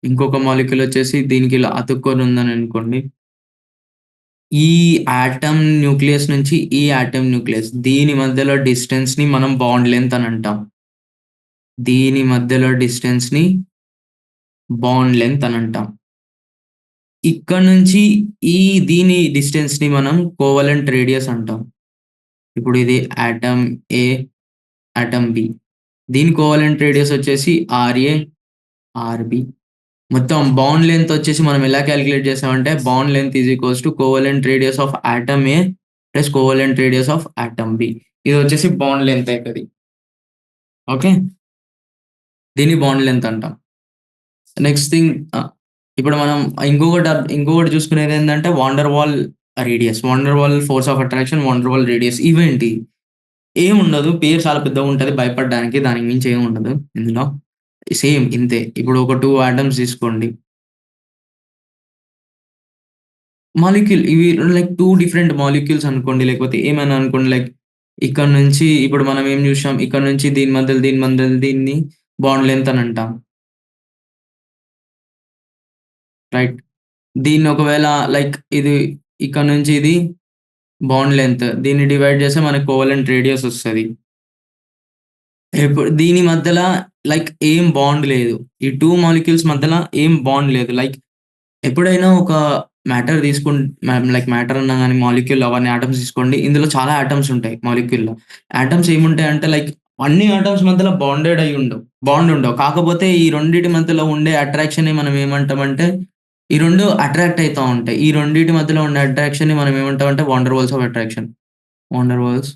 ఇంకొక మాలిక్యూల్ వచ్చేసి దీనికి ఇలా అతుక్కొని ఉందననుకోండి. ఈ ఆటమ్ న్యూక్లియస్ నుంచి ఈ ఆటమ్ న్యూక్లియస్ దీని మధ్యలో డిస్టెన్స్‌ని మనం బాండ్ లెంత్ అని అంటాం. దీని మధ్యలో డిస్టెన్స్‌ని బాండ్ లెంత్ అని అంటాం. ఇక్కడ నుంచి ఈ దీని డిస్టెన్స్‌ని మనం కోవలెంట్ రేడియస్ అంటాం. ఇప్పుడు ఇది ఆటమ్ ఏ, ఆటమ్ బి. దీని కోవలెంట్ రేడియస్ వచ్చేసి ఆర్ఏ, ఆర్‌బి. మొత్తం బాండ్ లెంత్ వచ్చేసి మనం ఎలా కాలిక్యులేట్ చేసామంటే bond length is equals to covalent radius of atom A plus covalent radius of atom B. ఇది వచ్చేసి బాండ్ లెంత్ అయితది. ఓకే. దీన్ని బాండ్ లెంత్ అంటాం. నెక్స్ట్ థింగ్ ఇప్పుడు మనం ఇంకొకటి చూసుకునేదేంటంటే van der Waal radius. Van der Waal force of attraction, van der Waal radius ఇవేంటి? ఏముండదు. పేరు చాలా పెద్దగుంటది భయపడడానికి. దానికి మించి ఏముండదు ఇందులో. సేమ్ ఇంతే. ఇప్పుడు ఒక 2 ఆటమ్స్ తీసుకోండి. మాలిక్యూల్ ఇవి లైక్ 2 డిఫరెంట్ మాలిక్యూల్స్ అనుకోండి. లేకపోతే ఏమైనా అనుకోండి. లైక్ ఇక్కడ నుంచి ఇప్పుడు మనం ఏం చూసాం. ఇక్కడ నుంచి దీని మధ్యలో దీన్ని బాండ్ లెంత్ అని అంటాం. రైట్. దీన్ని ఒకవేళ లైక్ ఇది ఇక్కడ నుంచి ఇది బాండ్ లెంత్. దీన్ని డివైడ్ చేస్తే మనకు కోవలెంట్ రేడియస్ ఒస్తది. ఇప్పుడు దీని మధ్యల లైక్ ఏం బాండ్ లేదు. ఈ 2 మాలిక్యూల్స్ మధ్యల ఏం బాండ్ లేదు. లైక్ ఎప్పుడైనా ఒక మ్యాటర్ లైక్ మ్యాటర్ అన్నా గాని మాలిక్యూల్ అవన్నీ ఆటమ్స్ తీసుకోండి. ఇందులో చాలా ఆటమ్స్ ఉంటాయి మాలిక్యూల్‌లో. ఆటమ్స్ ఏముంటాయంటే లైక్ అన్ని ఆటమ్స్ మధ్యలో బాండెడ్ అయ్యి ఉండవు. బాండ్ ఉండవు. కాకపోతే ఈ రెండిటి మధ్యలో ఉండే అట్రాక్షన్‌ని మనం ఏమంటామంటే ఈ 2 అట్రాక్ట్ అయితా ఉంటాయి. ఈ రెండిటి మధ్యలో ఉండే అట్రాక్షన్‌ని మనం ఏమంటామంటే van der Waals of attraction. Van der Waals.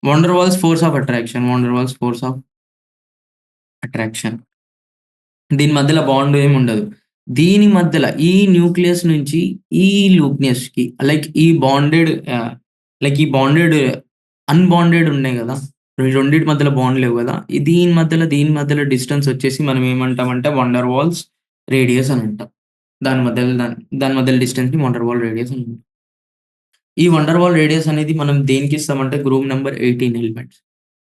Van der Waals force of attraction. Van der Waals force of attraction. దీని మధ్యలో బాండ్ ఏముండదు. దీని మధ్యల ఈ న్యూక్లియస్ నుంచి ఈ లూక్లియస్‌కి లైక్ ఈ బాండెడ్ అన్‌బాండెడ్ ఉన్నాయి గదా! ఈ రెండిటి మధ్యలో బాండ్ లేవు గదా! దీని మధ్యలో డిస్టెన్స్ వచ్చేసి మనం ఏమంటామంటే వండర్ వాల్స్ రేడియస్ అని అంటాం. దాని మధ్యలో డిస్టెన్స్‌ని వండర్ వాల్ రేడియస్ అని అంటాం. ఈ వండర్ వాల్ రేడియస్ అనేది మనం దేనికిస్తామంటే group number 18 elements.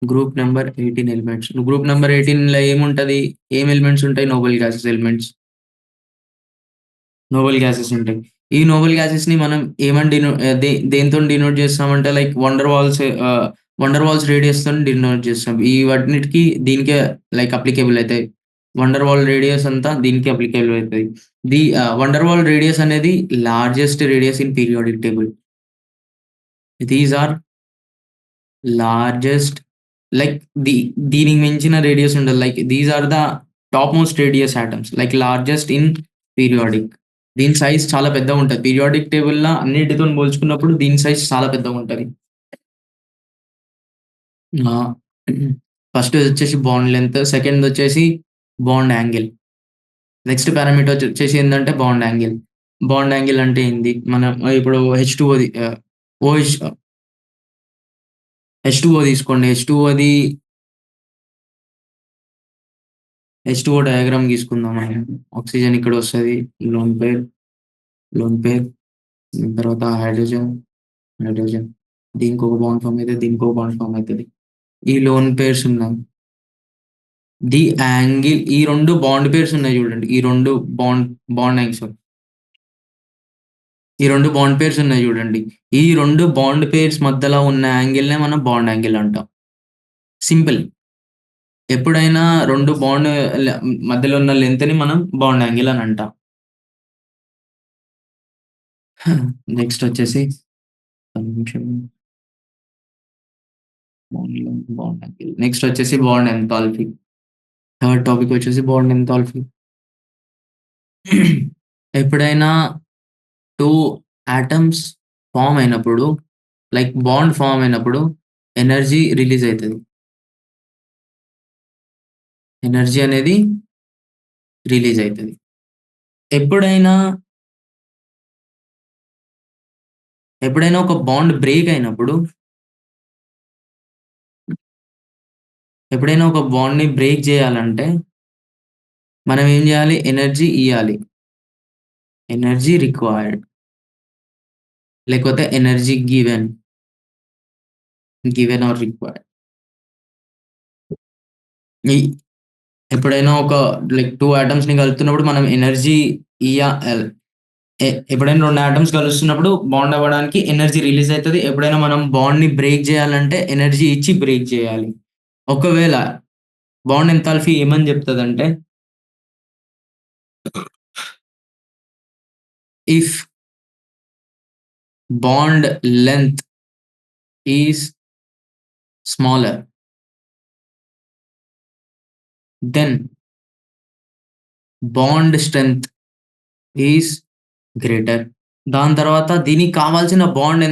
Group number 18 elements. Group number 18లో ఏముంటది? ఏం ఎలిమెంట్స్ ఉంటాయి? Noble gases elements. Noble gases ఉంటాయి. ఈ నోబెల్ గ్యాసెస్‌ని మనం ఏమని దేనితోని డినోట్ చేస్తామంటే లైక్ వండర్ వాల్స్ రేడియస్‌తోని డినోట్ చేస్తాం. ఈ వాటినిటికి దీనికే లైక్ అప్లికేబుల్ అయితాయి. వండర్ వాల్ రేడియస్ అంతా దీనికి అప్లికేబుల్ అయితది. వండర్ వాల్ రేడియస్ అనేది largest radius in periodic table. These are largest like దీ దీనికి మించిన రేడియస్ ఉండదు. Like these are the top most radius atoms like largest in periodic. దీని సైజ్ చాలా పెద్దగుంటది. పీరియాడిక్ టేబుల్‌ల అన్నిటితోని పోల్చుకున్నప్పుడు దీని సైజ్ చాలా పెద్దగుంటది. ఆహ్, ఫస్ట్‌దొచ్చేసి బాండ్ లెంత్, సెకండ్‌దొచ్చేసి బాండ్ యాంగిల్. నెక్స్ట్ పారామీటర్ వచ్చేసి ఏందంటే బాండ్ యాంగిల్. బాండ్ యాంగిల్ అంటే ఏంది? మనం ఇప్పుడు ఓహెచ్ హెచ్2ఓ తీసుకోండి. హెచ్2ఓ డయాగ్రామ్ గీసుకుందాం మనం. ఆక్సిజన్ ఇక్కడొస్తది. లోన్ పెయిర్, లోన్ పెయిర్ తర్వాత హైడ్రోజన్, హైడ్రోజన్. దీనికొక బాండ్ ఫార్మ్ అయితది. దీనికొక బాండ్ ఫార్మ్ అయితది. ఈ లోన్ పెయిర్స్ ఉన్నాయి. ఈ 2 బాండ్ పెయిర్స్ ఉన్నాయి చూడండి. ఈ 2 బాండ్ బాండ్ యాంగిల్స్ ఈ 2 బాండ్ పెయిర్స్ ఉన్నాయి చూడండి. ఈ 2 బాండ్ పెయిర్స్ మధ్యలో ఉన్న యాంగిల్‌నే మనం బాండ్ యాంగిల్ అంటాం. సింపుల్. ఎప్పుడైనా 2 ల మధ్యలో ఉన్న లెంగ్త్‌ని మనం బాండ్ యాంగిల్ అని అంటాం. నెక్స్ట్ వచ్చేసి ఒక్క నిమిషం. Bond angle. నెక్స్ట్ వచ్చేసి బాండ్ ఎంథాల్పీ. థర్డ్ టాపిక్ వచ్చేసి బాండ్ ఎంథాల్పీ. ఎప్పుడైనా 2 ఆటమ్స్ ఫార్మ్ అయినప్పుడు లైక్ బాండ్ ఫార్మ్ అయినప్పుడు ఎనర్జీ రిలీజ్ అయితది. ఎనర్జీ అనేది రిలీజ్ అయితది. ఎప్పుడైనా, ఎప్పుడైనా ఒక బాండ్ బ్రేక్ అయినప్పుడు ఎప్పుడైనా ఒక బాండ్‌ని బ్రేక్ జేయాలంటే, మనం ఏం జేయాలి? ఎనర్జీ ఇయ్యాలి. ఎనర్జీ రిక్వైర్డ్ లేకపోతే ఎనర్జీ గివెన్ ఆర్ రిక్వైర్డ్. ఈ ఎప్పుడైనా ఒక లైక్ 2 ఆటమ్స్‌ని కలుపుతున్నప్పుడు మనం ఎనర్జీ ఇయ్య ఎల్ ఎప్పుడైనా 2 ఆటమ్స్ కలుస్తున్నప్పుడు బాండ్ అవ్వడానికి ఎనర్జీ రిలీజ్ అయితది. ఎప్పుడైనా మనం బాండ్‌ని బ్రేక్ జేయాలంటే ఎనర్జీ ఇచ్చి బ్రేక్ జేయాలి. ఒకవేళ బాండ్ ఎంథాల్పీ ఏమని జెప్తదంటే, if bond length is smaller then bond strength is greater. దాని తర్వాత దీనికి కావాల్సిన bond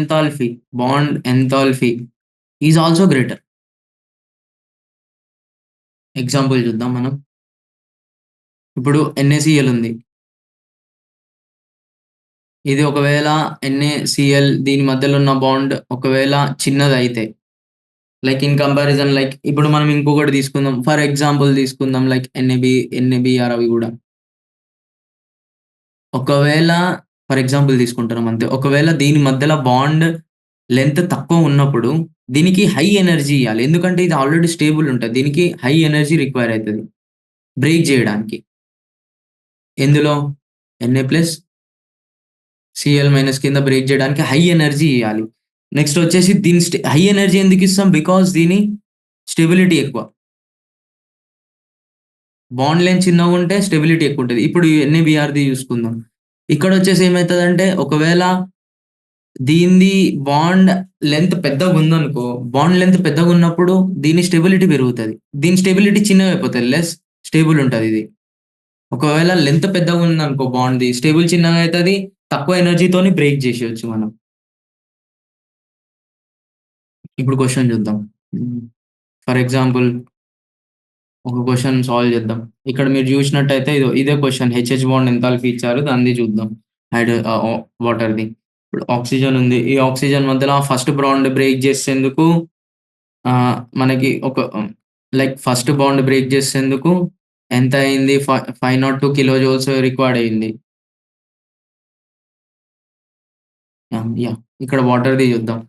enthalpy is also greater. Example చూద్దాం మనం. ఇప్పుడు NaCl ఉంది. ఇది ఒకవేళ NaCl దీని మధ్యలో ఉన్న బాండ్ ఒకవేళ చిన్నదైతే, లైక్ ఇన్ కంపారిజన్ లైక్ ఇప్పుడు మనం ఇంకొకటి తీసుకుందాం. ఫర్ ఎగ్జాంపుల్ తీసుకుందాం లైక్ NaBr అవి గూడా. ఒకవేళ ఫర్ ఎగ్జాంపుల్ తీసుకుంటున్నాం అంతే. ఒకవేళ దీని మధ్యల బాండ్ లెంత్ తక్కువ ఉన్నప్పుడు దీనికి హై ఎనర్జీ ఇయ్యాలి. ఎందుకంటే ఇది ఆల్రెడీ స్టేబుల్ ఉంటది. దీనికి హై ఎనర్జీ రిక్వైర్ అయితది బ్రేక్ జేయడానికి. ఎందులో? Na+Cl- కింద బ్రేక్ జేయడానికి హై ఎనర్జీ ఇయ్యాలి. నెక్స్ట్ వచ్చేసి దీని హై ఎనర్జీ ఎందుకిస్తాం? బికాజ్ దీని స్టెబిలిటీ ఎక్కువ. బాండ్ లెంత్ చిన్నగుంటే స్టెబిలిటీ ఎక్కువుంటది. ఇప్పుడు NaBrది చూసుకుందాం. ఇక్కడొచ్చేసి ఏమైతదంటే ఒకవేళ దీనిది బాండ్ లెంత్ పెద్దగుందనుకో, బాండ్ లెంత్ పెద్దగున్నప్పుడు దీని స్టెబిలిటీ పెరుగుతది. దీని స్టెబిలిటీ చిన్నగయిపోతది. లెస్ స్టేబుల్ ఉంటదిది. ఒకవేళ లెంత్ పెద్దగుందనుకో బాండ్‌ది, స్టేబుల్ చిన్నగయితది. తక్కువ ఎనర్జీతోని బ్రేక్ జేసేయొచ్చు మనం. ఇప్పుడు క్వెషన్ చూద్దాం. హ్మ్. ఫర్ ఎగ్జాంపుల్ ఒక క్వెషన్ సాల్వ్ చేద్దాం. ఇక్కడ మీరు జూసినట్టయితే ఇదే క్వెషన్ హెచ్‌హెచ్ బాండ్ ఎంథాల్పీ ఇచ్చారు. దానిది చూద్దాం. వాటర్‌ది. ఇప్పుడు ఆక్సిజన్ ఉంది. ఈ ఆక్సిజన్ మధ్యల ఫస్ట్ బాండ్ బ్రేక్ చేసేందుకు మనకి ఒక లైక్ ఫస్ట్ బాండ్ బ్రేక్ చేసేందుకు ఎంత అయింది? 502 కిలో జూల్స్ రిక్వైర్డ్ అయింది. యాహ్! ఇక్కడ వాటర్‌ది చూద్దాం.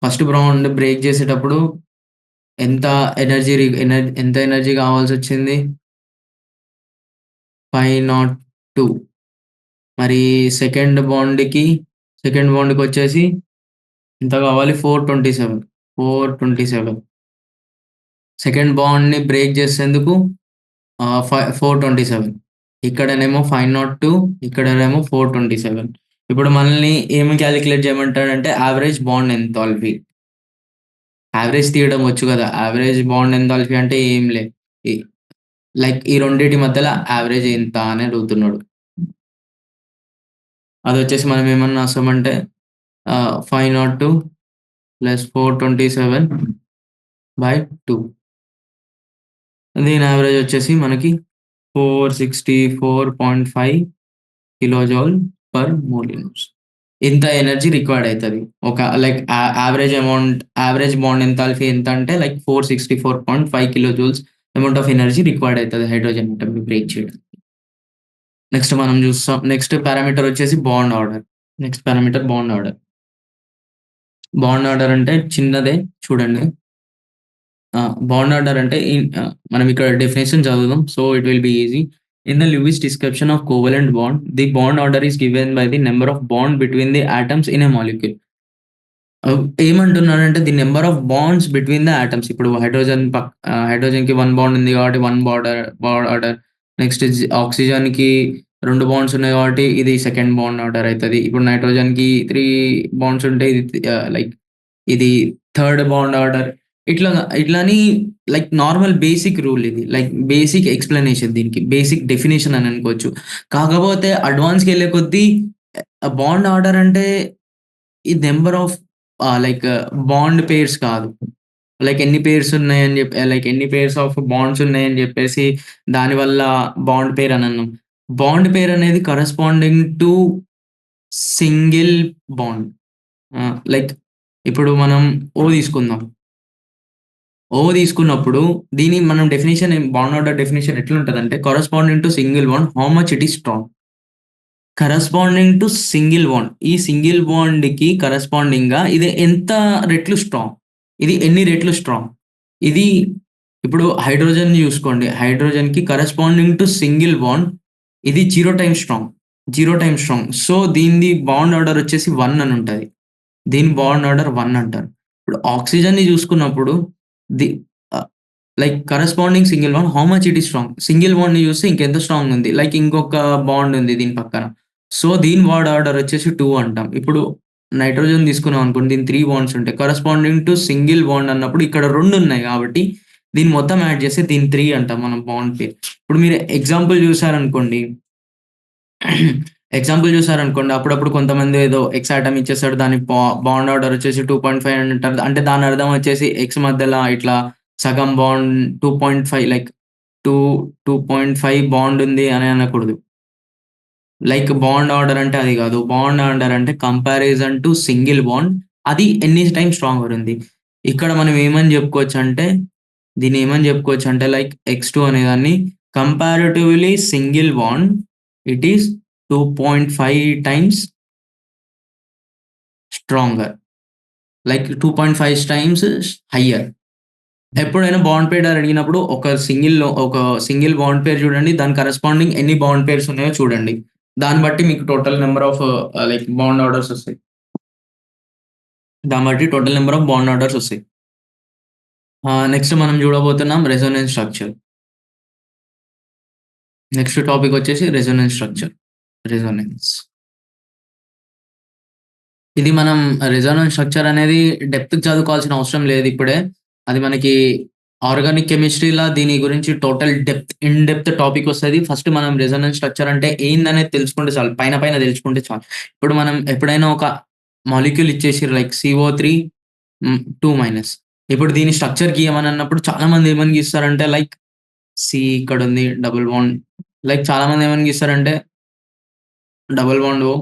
ఫస్ట్ బాండ్ బ్రేక్ చేసేటప్పుడు ఎంత ఎంత ఎనర్జీ కావాల్సొచ్చింది? 502. మరి సెకండ్ బాండ్‌కి సెకండ్ బాండ్‌కొచ్చేసి ఎంత కావాలి? 427. 427. సెకండ్ బాండ్‌ని బ్రేక్ చేసేందుకు 427. ఇక్కడనేమో 502, ఇక్కడనేమో 427. ఇప్పుడు మనల్ని ఏమి కాలిక్యులేట్ చేయమంటాడంటే యావరేజ్ బాండ్ ఎంథాల్పీ. యావరేజ్ తీయడం వచ్చు కదా! యావరేజ్ బాండ్ ఎంథాల్పీ అంటే ఏం లే. ఈ లైక్ ఈ రెండిటి మధ్యల యావరేజ్ ఎంత అని అడుగుతున్నాడు. అదొచ్చేసి మనం ఏమని రాస్తామంటే 502 ప్లస్ 427/2. దీని యావరేజ్ వచ్చేసి మనకి 464.5 కిలోజౌల్ పర్ మోల్. ఇంత ఎనర్జీ రిక్వైర్డ్ అయితది. ఒక లైక్ యావరేజ్ బాండ్ ఎంథాల్పీ ఎంత అంటే like 464.5 kilo joules amount of energy required అయితది హైడ్రోజన్ ఆటమ్‌ని బ్రేక్ చేయడానికి. నెక్స్ట్ మనం చూస్తాం. నెక్స్ట్ పారామీటర్ వచ్చేసి bond order. Next parameter bond order. Bond order అంటే చిన్నదే చూడండి. బాండ్ ఆర్డర్ అంటే మనం ఇక్కడ డెఫినిషన్ చదువుదాం. So it will be easy. In the Lewis description of covalent bond, the bond order is given by the number of bond between the atoms in a molecule. ఏమంటున్నాడంటే the number of wands between the atoms. ఇప్పుడు హైడ్రోజన్‌కి 1 bond ఉంది కాబట్టి 1 bond order. Next ఆక్సిజన్‌కి 2 bonds ఉన్నాయి కాబట్టి ఇది second bond order అయితది. ఇప్పుడు నైట్రోజన్‌కి 3 bonds ఉంటే ఇది థర్డ్ బాండ్ ఆర్డర్. ఇట్లా ఇట్లని లైక్ నార్మల్ బేసిక్ రూల్ ఇది. లైక్ బేసిక్ ఎక్స్‌ప్లనేషన్ దీనికి. బేసిక్ డెఫినిషన్ అని అనుకోవచ్చు. కాకపోతే అడ్వాన్స్‌కెళ్ళే కొద్దీ బాండ్ ఆర్డర్ అంటే ఈ number of like bond pairs కాదు. లైక్ ఎన్ని పెయిర్స్ ఉన్నాయని లైక్ ఎన్ని పెయిర్స్ ఆఫ్ బాండ్స్ ఉన్నాయని జెప్పేసి దానివల్ల బాండ్ పెయిర్ అని అన్నాం. బాండ్ పెయిర్ అనేది corresponding to single bond. Like ఇప్పుడు మనం ఓ తీసుకుందాం. ఓ తీసుకున్నప్పుడు దీని మనం డెఫినిషన్ బాండ్ ఆర్డర్ డెఫినిషన్ ఎట్లుంటదంటే corresponding to single bond how much it is strong. Corresponding to single bond. ఈ సింగిల్ బాండ్‌కి కరస్పాండింగ్‌గా ఇది ఎంత రెట్లు స్ట్రాంగ్. ఇది ఎన్ని రెట్లు స్ట్రాంగ్. ఇది ఇప్పుడు హైడ్రోజన్ చూసుకోండి. హైడ్రోజన్‌కి కరస్పాండింగ్ టు సింగిల్ బాండ్ ఇది 0 times strong. 0 times strong. So, దీనిది బాండ్ ఆర్డర్ వచ్చేసి 1 అని ఉంటది. దీని బాండ్ ఆర్డర్ 1 అంటారు. ఇప్పుడు ఆక్సిజన్‌ని చూసుకున్నప్పుడు ది ఆహ్, like corresponding single bond how much it is strong. Single బాండ్‌ని చూస్తే ఇంకెంత స్ట్రాంగ్ ఉంది. లైక్ ఇంకొక బాండ్ ఉంది దీని పక్కన. సో, దీని బాండ్ ఆర్డర్ వచ్చేసి 2 అంటాం. ఇప్పుడు నైట్రోజన్ తీసుకున్నాం అనుకోండి. దీనికి 3 బాండ్స్ ఉంటాయి. కరస్పాండింగ్ టు సింగిల్ బాండ్ అన్నప్పుడు ఇక్కడ 2 ఉన్నాయి కాబట్టి దీన్ని మొత్తం యాడ్ చేస్తే దీన్ని 3 అంటాం మనం బాండ్ పేరు. ఇప్పుడు మీరు ఎగ్జాంపుల్ చూసారనుకోండి. ఎగ్జాంపుల్ చూసారనుకోండి. అప్పుడప్పుడు కొంతమంది ఏదో ఎక్స్ ఆటమ్ ఇచ్చేసాడు. దాని బాండ్ ఆర్డర్ వచ్చేసి 2.5 అంటారు. అంటే దాని అర్థం వచ్చేసి ఎక్స్ మధ్యల ఇట్లా సగం బాండ్ 2.5 లైక్ 2, 2.5 బాండ్ ఉంది అని అనకూడదు. లైక్ బాండ్ ఆర్డర్ అంటే అది గాదు. బాండ్ ఆర్డర్ అంటే కంపారిజన్ టు సింగిల్ బాండ్. అది ఎన్ని టైమ్స్ స్ట్రాంగర్ ఉంది. ఇక్కడ మనం ఏమని జెప్పుకోవచ్చంటే, దీన్ని ఏమని జెప్పుకోవచ్చంటే లైక్ X2 అనేదాన్ని comparatively single bond it is 2.5 times stronger. Like 2.5 times hire. ఎప్పుడైనా బాండ్ పేర్ అడిగినప్పుడు ఒక సింగిల్ బాండ్ పేర్ చూడండి. దాని కరస్పాండింగ్ ఎన్ని బాండ్ పేర్స్ ఉన్నాయో చూడండి. దాన్ని బట్టి మీకు total number of like bond orders ఒస్తాయి. దాన్ని బట్టి total number of bond orders ఒస్తాయి. నెక్స్ట్ మనం చూడబోతున్నాం రెసొనెన్స్ స్ట్రక్చర్. నెక్స్ట్ టాపిక్ వచ్చేసి రెసొనెన్స్ స్ట్రక్చర్. రెసొనెన్స్. ఇది మనం రెసొనెన్స్ స్ట్రక్చర్ అనేది డెప్త్‌గా చదువుకోవాల్సిన అవసరం లేదు ఇప్పుడే. అది మనకి ఆర్గానిక్ కెమిస్ట్రీ‌లా దీని గురించి టోటల్ ఇన్ డెప్త్ టాపిక్ వస్తది. ఫస్ట్ మనం రెసొనెన్స్ స్ట్రక్చర్ అంటే ఏందనేది తెలుసుకుంటే చాలు. పైన పైన తెలుసుకుంటే చాలు. ఇప్పుడు మనం ఎప్పుడైనా ఒక మాలిక్యూల్ ఇచ్చేసిర్రు లైక్ CO3 2 ఇప్పుడు దీని స్ట్రక్చర్ గీయమని అన్నప్పుడు చాలా మంది ఏమని గీస్తారంటే లైక్ సి ఇక్కడుంది డబుల్ బాండ్. లైక్ చాలా మంది ఏమని గీస్తారంటే double bond O,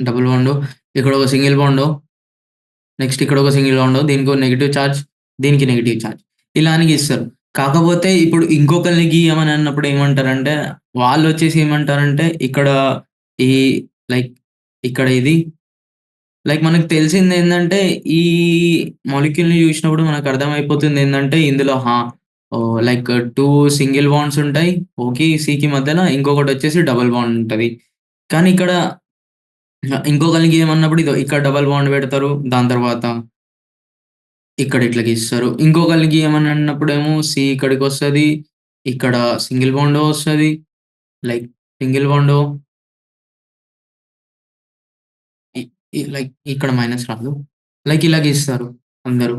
double bond ఇక్కడ ఒక సింగిల్ బాండ్ నెక్స్ట్ ఇక్కడ ఒక సింగిల్ బాండ్ దీనికో నెగెటివ్ చార్జ్, దీనికి నెగెటివ్ చార్జ్. ఇలా అని గీస్తారు. కాకపోతే ఇప్పుడు ఇంకొకళ్ళని గీయమని అన్నప్పుడు ఏమంటారంటే, వాళ్ళొచ్చేసి ఏమంటారంటే, ఇక్కడ ఈ లైక్ ఇక్కడ ఇది లైక్ మనకు తెలిసిందేందంటే, ఈ మాలిక్యూల్‌ని చూసినప్పుడు మనకు అర్థమైపోతుందేందంటే, ఇందులో లైక్ 2 సింగిల్ బాండ్స్ ఉంటాయి. ఓకి, సికి మధ్యల ఇంకొకటొచ్చేసి డబుల్ బాండ్ ఉంటది. కానీ ఇక్కడ ఇంకొకళ్ళని గీయమన్నప్పుడు ఇదో ఇక్కడ డబుల్ బాండ్ పెడతారు. దాని తర్వాత ఇక్కడ ఇట్లా గీస్తారు. ఇంకొకళ్ళని గీయమని అన్నప్పుడేమో సి ఇక్కడికొస్తది. ఇక్కడ సింగిల్ బాండో వస్తది. లైక్ సింగిల్ బాండో ఇ ఇ లైక్ ఇక్కడ మైనస్ రాదు. లైక్ ఇలా గీస్తారు అందరూ.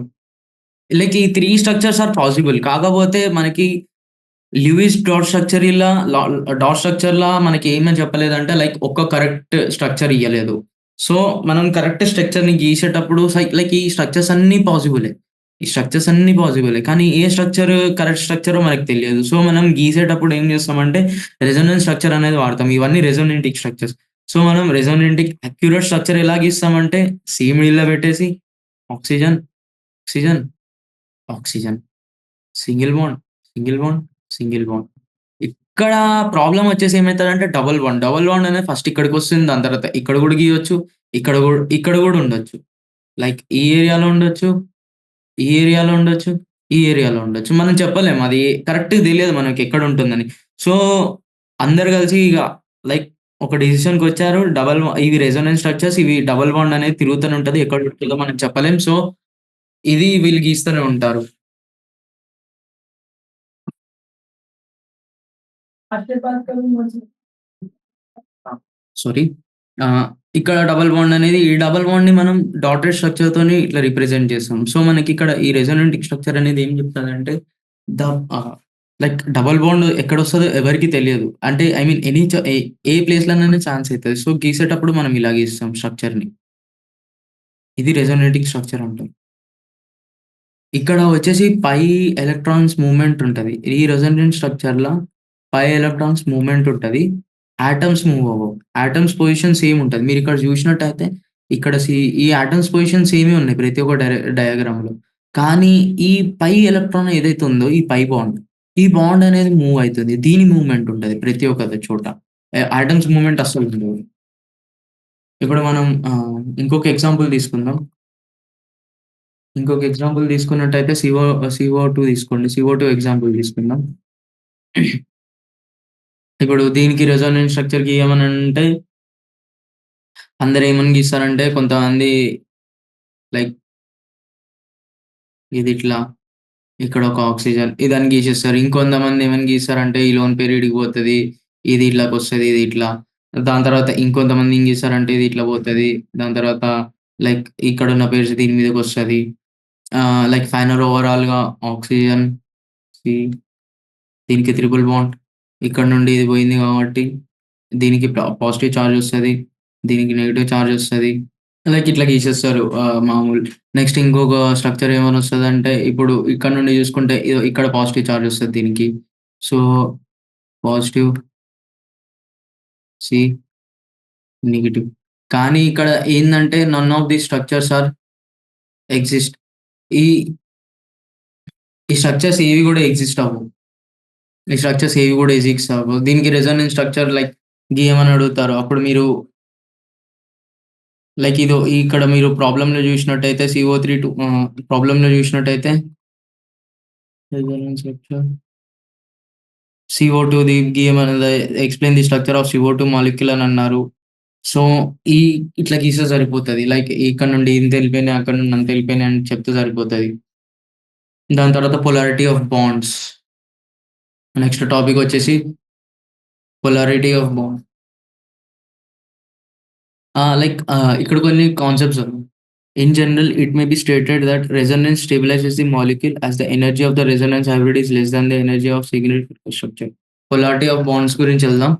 లైక్ ఈ 3 స్ట్రక్చర్స్ ఆర్ పాసిబుల్. కాకపోతే మనకి లూయిస్ డాట్ స్ట్రక్చర్ ఇలా డాట్ స్ట్రక్చర్‌లా మనకి ఏమని చెప్పలేదంటే లైక్ ఒక కరెక్ట్ స్ట్రక్చర్ ఇయ్యలేదు. సో, మనం కరెక్ట్ స్ట్రక్చర్‌ని గీసేటప్పుడు లైక్ ఈ స్ట్రక్చర్స్ అన్నీ పాసిబులే. ఈ స్ట్రక్చర్స్ అన్నీ పాసిబులే. కానీ ఏ స్ట్రక్చర్ కరెక్ట్ స్ట్రక్చరో మనకు తెలియదు. సో, మనం గీసేటప్పుడు ఏం చేస్తామంటే రెసొనెన్స్ స్ట్రక్చర్ అనేది వాడతాం. ఇవన్నీ రెసొనెంటిక్ స్ట్రక్చర్స్. సో, మనం రెసొనెంటిక్ అక్యురేట్ స్ట్రక్చర్ ఎలా గీస్తామంటే సి మిడిల్‌లో పెట్టేసి oxygen, oxygen, oxygen. Single bond, single bond, single bond. ఇక్కడ ప్రాబ్లమ్ వచ్చేసి ఏమైతదంటే డబుల్ బాండ్. డబుల్ బాండ్ అనేది ఫస్ట్ ఇక్కడికొస్తుంది. దాని తర్వాత ఇక్కడ గూడా గీయొచ్చు. ఇక్కడ గూడా ఉండొచ్చు. లైక్ ఈ ఏరియాలో ఉండొచ్చు. ఈ ఏరియాలో ఉండొచ్చు. ఈ ఏరియాలో ఉండొచ్చు. మనం చెప్పలేం. అది కరెక్ట్‌గా తెలియదు మనకి ఎక్కడుంటుందని. సో, అందరూ కలిసి ఇగ లైక్ ఒక డెసిషన్‌కొచ్చారు. ఇవి రెసొనెన్స్ స్ట్రక్చర్స్. ఇవి డబుల్ బాండ్ అనేది తిరుగుతూనే ఉంటది. ఎక్కడ ఉంటదో మనం చెప్పలేం. సో, ఇది వీళ్ళు గీస్తూనే ఉంటారు. ఆ! సారీ. ఇక్కడ డబుల్ బాండ్ అనేది ఈ డబుల్ బాండ్‌ని మనం డాటెడ్ స్ట్రక్చర్‌తోని ఇట్లా రిప్రజెంట్ చేస్తాం. సో, మనకిక్కడ ఈ రెసొనెంట్ స్ట్రక్చర్ అనేది ఏం చెప్తదంటే ద ఆహ్, లైక్ డబుల్ బాండ్ ఎక్కడొస్తదో ఎవరికీ తెలియదు. అంటే ఐ మీన్ ఏ ప్లేస్‌లోనైనా ఛాన్స్ అయితది. సో, గీసేటప్పుడు మనం ఇలా గీస్తాం స్ట్రక్చర్‌ని. ఇది రెసొనేటింగ్ స్ట్రక్చర్ అంటాం. ఇక్కడ వచ్చేసి పై ఎలక్ట్రాన్స్ మూవ్‌మెంట్ ఉంటది. ఈ రెసొనెంట్ స్ట్రక్చర్‌ల పై ఎలక్ట్రాన్స్ మూవ్‌మెంట్ ఉంటది. ఆటమ్స్ మూవ్ అవ్వవు. ఆటమ్స్ పొజిషన్ సేమ్ ఉంటది. మీరిక్కడ చూసినట్టయితే ఇక్కడ ఈ ఆటమ్స్ పొజిషన్ సేమే ఉన్నాయి ప్రతి ఒక్క డయాగ్రామ్‌లో. కానీ ఈ పై ఎలక్ట్రాన్ ఏదైతే ఉందో ఈ పై బాండ్, ఈ బాండ్ అనేది మూవ్ అయితది. దీని మూవ్‌మెంట్ ఉంటది ప్రతి ఒక్క చోట. ఆటమ్స్ మూవ్‌మెంట్ అస్సలు ఉండదు. ఇప్పుడు మనం ఇంకొక ఎగ్జాంపుల్ తీసుకుందాం. ఇంకొక ఎగ్జాంపుల్ తీసుకున్నట్టయితే CO2 తీసుకోండి. CO2 ఎగ్జాంపుల్ తీసుకుందాం. ఇప్పుడు దీనికి రెసొనెన్స్ స్ట్రక్చర్ గీయమనంటే అందరూ ఏమని గీస్తారంటే కొంతమంది లైక్ ఇదిట్లా, ఇక్కడొక ఆక్సిజన్ ఇదని గీసేస్తారు. ఇంకొంతమంది ఏమని గీస్తారంటే ఈ లోన్ పేరు ఈడికి పోతది. ఇది ఇట్లకొస్తది. ఇది ఇట్లా. దాని తర్వాత ఇంకొంతమంది ఏం గీస్తారంటే ఇది ఇట్లా పోతది. దాని తర్వాత లైక్ ఇక్కడున్న పేర్స్ దీని మీదకొస్తది. లైక్ ఫైనల్ ఓవరాల్‌గా ఆక్సిజన్, సి దీనికి త్రిపుల్ బాండ్. ఇక్కడ నుండి ఇది పోయింది కాబట్టి దీనికి పాజిటివ్ చార్జ్ ఒస్తది. దీనికి నెగెటివ్ చార్జ్ ఒస్తది. లైక్ ఇట్లా గీసేస్తారు మామూలు. నెక్స్ట్ ఇంకొక స్ట్రక్చర్ ఏమనొస్తదంటే, ఇప్పుడు ఇక్కడ నుండి చూసుకుంటే ఇక్కడ పాజిటివ్ చార్జ్ ఒస్తది దీనికి. So, positive, C, negative. కానీ ఇక్కడ ఏందంటే none of the structures are exist. ఈ, ఈ స్ట్రక్చర్స్ ఏవి గూడా ఎక్సిస్ట్ అవ్వవు. ఈ స్ట్రక్చర్స్ ఏవి గూడా ఎక్సిస్ట్ అవ్వవు. దీనికి రెసొనెన్స్ స్ట్రక్చర్ లైక్ గీయమని అడుగుతారు. అప్పుడు మీరు లైక్ ఇక్కడ మీరు ప్రాబ్లమ్‌లో జూసినట్టయితే ప్రాబ్లమ్‌లో జూసినట్టయితే రెసొనెన్స్ స్ట్రక్చర్ CO2ది గీయమన్నది explain the structure of CO2 molecule అని అన్నారు. సో, ఈ ఇట్లా గీస్తే సరిపోతది. లైక్ ఇక్కడ నుండి ఇంత ఎళ్ళిపోయినాయి, అక్కడ నుండి అంత ఎళ్ళిపోయినాయి అని చెప్తే సరిపోతది. దాని తర్వాత polarity of wands. Next topic వచ్చేసి పొలారిటీ ఆఫ్ బాండ్. ఇక్కడ కొన్ని కాన్సెప్ట్స్ ఉన్నాయి. In general, it may be stated that resonance stabilizes the molecule as the energy of the resonance hybrid is less than the energy of single structure. Polarity of bonds గురించి వెళ్దాం.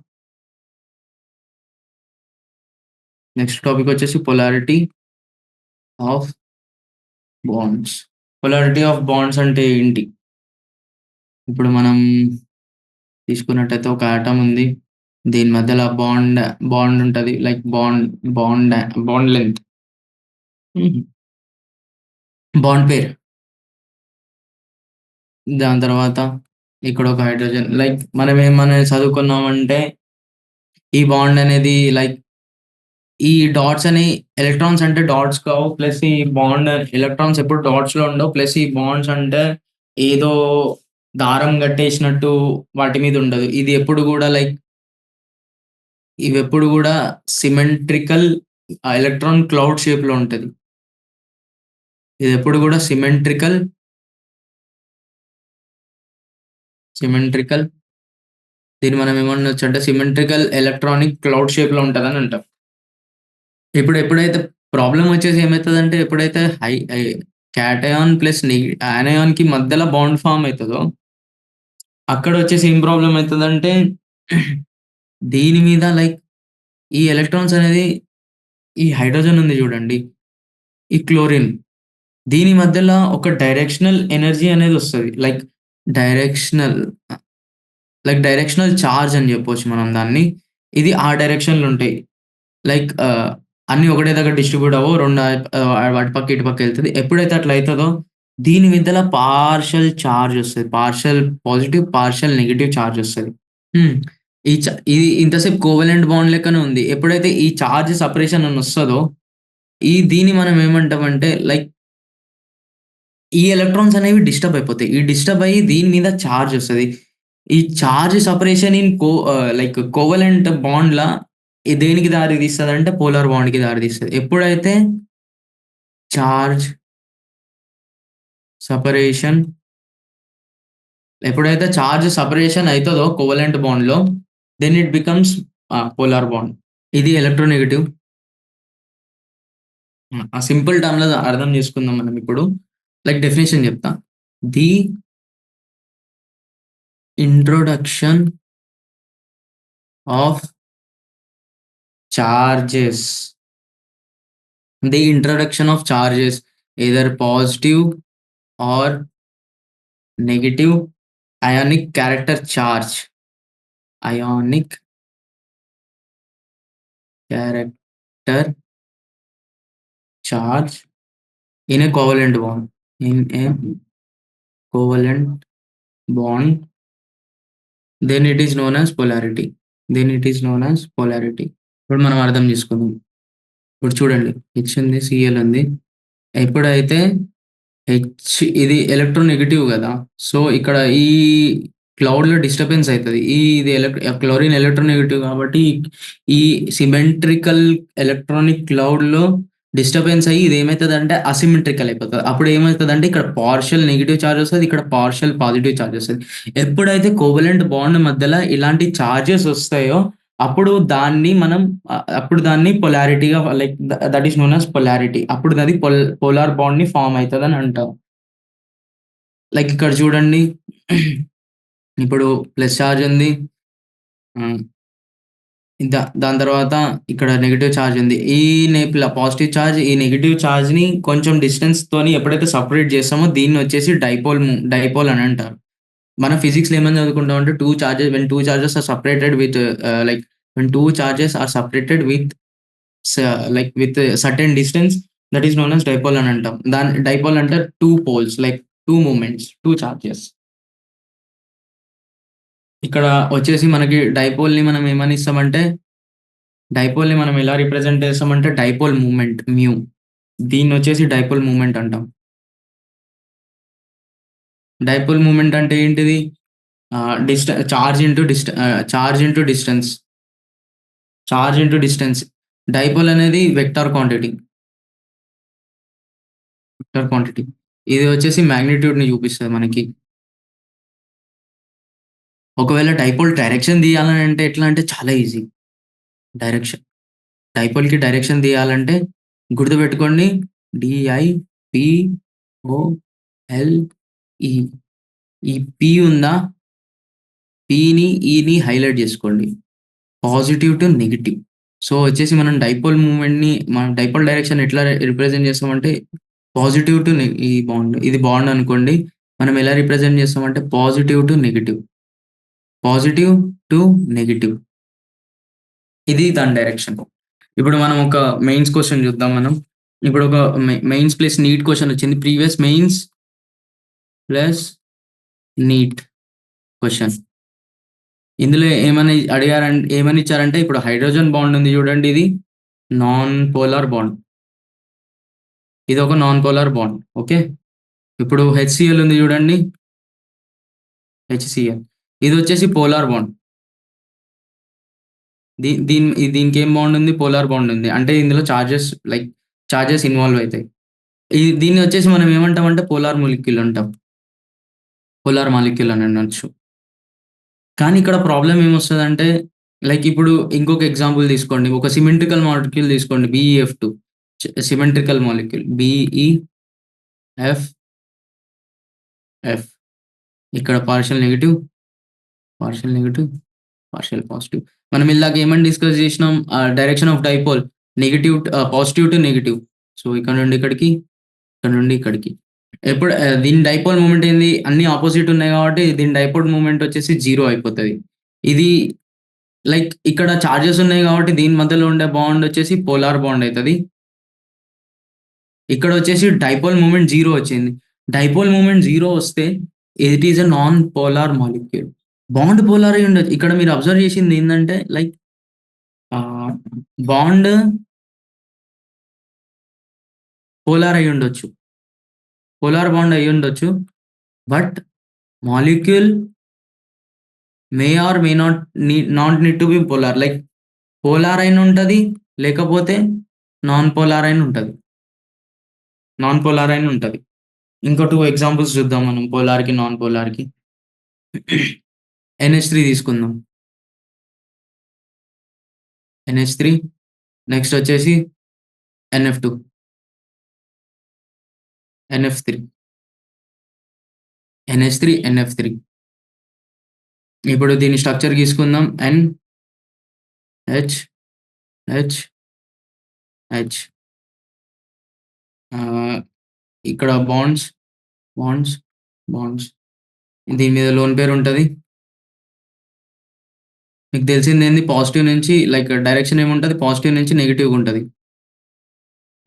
Next topic వచ్చేసి polarity of wands. Polarity of wands అంటే ఏంటి? ఇప్పుడు మనం తీసుకున్నట్టయితే ఒక atom ఉంది. దీని మధ్యలో బాండ్ బాండ్ ఉంటది. Like bond bond length. Bond pair. దాని తర్వాత ఇక్కడ ఒక హైడ్రోజన్. లైక్ మనం ఏమని చదువుకున్నామంటే ఈ బాండ్ అనేది లైక్ ఈ డాట్స్ అని ఎలక్ట్రాన్స్ అంటే డాట్స్ కావు. ప్లస్ ఈ బాండ్ ఎలక్ట్రాన్స్ ఎప్పుడు డాట్స్‌లో ఉండవు. ప్లస్ ఈ బాండ్స్ అంటే ఏదో దారం కట్టేసినట్టు వాటి మీద ఉండదు. ఇవెప్పుడు గూడా సిమెట్రికల్ ఎలక్ట్రాన్ క్లౌడ్ షేప్‌లో ఉంటది. ఇదెప్పుడు గూడా సిమెట్రికల్ దీన్ని మనం ఏమనొచ్చంటే సిమెట్రికల్ ఎలక్ట్రానిక్ క్లౌడ్ షేప్‌లో ఉంటదని అంటాం. ఎప్పుడైతే ప్రాబ్లమ్ వచ్చేసి ఏమైతదంటే ఎప్పుడైతే క్యాటయాన్ ప్లస్ యానయాన్‌కి మధ్యలో బాండ్ ఫార్మ్ అయితదో, అక్కడొచ్చేసి ఏం ప్రాబ్లమ్ అయితదంటే దీని మీద లైక్ ఈ ఎలక్ట్రాన్స్ అనేది ఈ హైడ్రోజన్ ఉంది జూడండి. ఈ క్లోరిన్ దీని మధ్యల ఒక డైరెక్షనల్ ఎనర్జీ అనేదొస్తది. డైరెక్షనల్ డైరెక్షనల్ చార్జ్ అని జెప్పొచ్చు మనం దాన్ని. ఇది ఆ డైరెక్షన్‌లో ఉంటాయి. అన్నీ ఒకటే దగ్గర డిస్ట్రిబ్యూట్ అవ్వవు. అటు పక్క, ఇటు పక్క ఎళ్తది. ఎప్పుడైతే అట్లా అయితదో దీని మధ్యల పార్షియల్ చార్జ్ ఒస్తది. Partial positive, partial negative charge ఒస్తది. హ్మ్. ఇది ఇంతసేపు కోవలెంట్ బాండ్ లెక్కనే ఉంది. ఎప్పుడైతే ఈ చార్జ్ సెపరేషన్ అని ఒస్తదో, దీన్ని మనం ఏమంటామంటే ఈ ఎలక్ట్రాన్స్ అనేవి డిస్టర్బ్ అయిపోతాయి. ఈ డిస్టర్బ్ అయ్యి దీని మీద చార్జ్ ఒస్తది. ఈ చార్జ్ సెపరేషన్ ఇన్ కోవలెంట్ బాండ్‌ల దేనికి దారి తీస్తదంటే పోలార్ బాండ్‌కి దారి తీస్తది. చార్జ్ సెపరేషన్ ఎప్పుడైతే చార్జ్ సెపరేషన్ అయితదో కోవలెంట్ బాండ్‌లో then it becomes polar bond. ఇది ఎలక్ట్రోనెగేటివ్. ఆ సింపుల్ టర్మ్‌లో అర్థం చేసుకుందాం మనం ఇప్పుడు. డెఫినిషన్ చెప్తా. The introduction of charges. The introduction of charges, either positive or negative ionic character charge. Ionic character charge in a covalent bond. in a covalent bond, then it is known as polarity. Then it is known as polarity. ఇప్పుడు మనం అర్థం చేసుకుందాం. ఇప్పుడు చూడండి H ఉంది, CL ఉంది. ఎప్పుడైతే H ఇది ఎలక్ట్రోనెగటివ్ గదా! సో, ఇక్కడ ఈ క్లౌడ్‌లో డిస్టర్బెన్స్ అయితది. ఇది క్లోరిన్ ఎలక్ట్రోనెగటివ్ కాబట్టి ఈ సిమెట్రికల్ ఎలక్ట్రానిక్ క్లౌడ్‌లో డిస్టర్బెన్స్ అయ్యి ఇదేమైతదంటే అసిమెట్రికల్ అయిపోతది. అప్పుడు ఏమైతదంటే ఇక్కడ పార్షియల్ నెగెటివ్ చార్జ్ వస్తది. ఇక్కడ పార్షియల్ పాజిటివ్ చార్జ్ వస్తది. ఎప్పుడైతే కోవలెంట్ బాండ్ మధ్యల ఇలాంటి చార్జెస్ వస్తాయో అప్పుడు దాన్ని మనం అప్పుడు దాన్ని పొలారిటీగా like that is known as polarity. అప్పుడు అది పోలార్ బాండ్‌ని ఫార్మ్ అయితదని అంటాం. లైక్ ఇక్కడ చూడండి. ఇప్పుడు ప్లస్ చార్జ్ ఉంది. హ్మ్. దాని తర్వాత ఇక్కడ నెగెటివ్ చార్జ్ ఉంది. ఈ పాజిటివ్ చార్జ్ ఈ నెగెటివ్ చార్జ్‌ని కొంచెం డిస్టెన్స్‌తోని ఎప్పుడైతే సెపరేట్ చేస్తామో దీన్నొచ్చేసి డైపోల్ అని అంటారు. మన ఫిజిక్స్‌లో ఏమని చదువుకుంటామంటే 2 charges when 2 charges are separated with like when 2 charges are separated with స like with certain distance that is known as dipole అని అంటాం. డైపోల్ అంటే 2 పోల్స్ లైక్ 2 మూవ్‌మెంట్స్, 2 చార్జెస్. ఇక్కడ వచ్చేసి మనకి డైపోల్‌ని మనం ఎలా రిప్రజెంట్ చేస్తామంటే డైపోల్ మూవ్‌మెంట్ మ్యూ. దీన్నొచ్చేసి డైపోల్ మూవ్‌మెంట్ అంటాం. డైపోల్ మూవ్‌మెంట్ అంటే ఏంటిది? Charge into distance. Charge into distance. Dipole అనేది వెక్టార్ క్వాంటిటీ. Vector quantity. ఇది వచ్చేసి మాగ్నిట్యూడ్‌ని చూపిస్తది మనకి. ఒకవేళ డైపోల్ డైరెక్షన్ తీయాలని అంటే ఎట్లా అంటే చాలా ఈజీ. డైరెక్షన్. డైపోల్‌కి డైరెక్షన్ తీయాలంటే గుర్తుపెట్టుకోండి DIPOLE. ఈ పి ఉందా? పిని, ఈని హైలైట్ జేసుకోండి. Positive to negative. సో, వచ్చేసి మనం డైపోల్ డైరెక్షన్ ఎట్లా రిప్రజెంట్ చేస్తామంటే పాజిటివ్ టు ఈ బాండ్. ఇది బాండ్ అనుకోండి. మనం ఎలా రిప్రజెంట్ చేస్తామంటే positive to negative. Positive to negative. ఇది దాని డైరెక్షన్. ఇప్పుడు మనం ఒక మెయిన్స్ క్వెషన్ చూద్దాం మనం. ఇప్పుడు ఒక మెయిన్స్ ప్లస్ నీట్ క్వెషన్ వచ్చింది. Previous mains plus NEET question. ఇందులో ఏమని ఇచ్చారంటే ఇప్పుడు హైడ్రోజన్ బాండ్ ఉంది చూడండి, ఇది నాన్ పోలార్ బాండ్. ఇదొక నాన్ పోలార్ బాండ్. ఓకే. ఇప్పుడు హెచ్‌సిఎల్ ఉంది చూడండి. హెచ్‌సిఎల్. ఇదొచ్చేసి పోలార్ బాండ్. దీనికేం బాండ్ ఉంది? పోలార్ బాండ్ ఉంది. అంటే ఇందులో చార్జెస్ ఇన్వాల్వ్ అయితాయి. దీన్ని వచ్చేసి మనం ఏమంటామంటే పోలార్ మాలిక్యూల్ అంటాం. పోలార్ మాలిక్యూల్ అని అనొచ్చు. కానీ ఇక్కడ ప్రాబ్లమ్ ఏమొస్తదంటే లైక్ ఇప్పుడు ఇంకొక ఎగ్జాంపుల్ తీసుకోండి. ఒక సిమెట్రికల్ మాలిక్యూల్ తీసుకోండి BeF2. Symmetrical molecule BeFF. ఇక్కడ partial negative, partial negative, partial positive. మనం ఇందాక ఏమని డిస్కస్ చేసినాం? Direction of dipole positive to negative. So, ఇక్కడ నుండి ఇక్కడికి, ఇక్కడ నుండి ఇక్కడికి. దీని డైపోల్ మూవ్‌మెంట్ ఏంది? అన్ని అపోజిట్ ఉన్నాయి కాబట్టి దీని డైపోల్ మూవ్‌మెంట్ వచ్చేసి 0 అయిపోతది. ఇది లైక్ ఇక్కడ చార్జెస్ ఉన్నాయి కాబట్టి దీని మధ్యలో ఉండే బాండ్ వచ్చేసి పోలార్ బాండ్ అయితది. ఇక్కడ వచ్చేసి డైపోల్ మూవ్‌మెంట్ 0 వచ్చింది. డైపోల్ మూవ్‌మెంట్ 0 వస్తే it is a non polar molecule. Bond polar అయ్యి ఉండొచ్చు. ఇక్కడ మీరు అబ్జర్వ్ చేసింది ఏందంటే లైక్ బాండ్ పోలార్ అయ్యుండొచ్చు. పోలార్ బాండ్ అయ్యుండొచ్చు. But molecule may or may not need to be polar. Like polar అయిన ఉంటది. లేకపోతే నాన్ పోలార్ అయిన ఉంటది. నాన్ పోలార్ అయిన ఉంటది. ఇంకో 2 ఎగ్జాంపుల్స్ చూద్దాం మనం పోలార్‌కి, నాన్ పోలార్‌కి. NH3 తీసుకుందాం. NH3 నెక్స్ట్ వచ్చేసి NF2. NF3. NH3, NF3. ఇప్పుడు దీని స్ట్రక్చర్ గీసుకుందాం. NH, H, H. ఇక్కడ బాండ్స్. దీని మీద లోన్ పేర్ ఉంటది. మీకు తెలిసిందేంది పాజిటివ్ నుంచి లైక్ డైరెక్షన్ ఏముంటది? పాజిటివ్ నుంచి నెగెటివ్‌గా ఉంటది.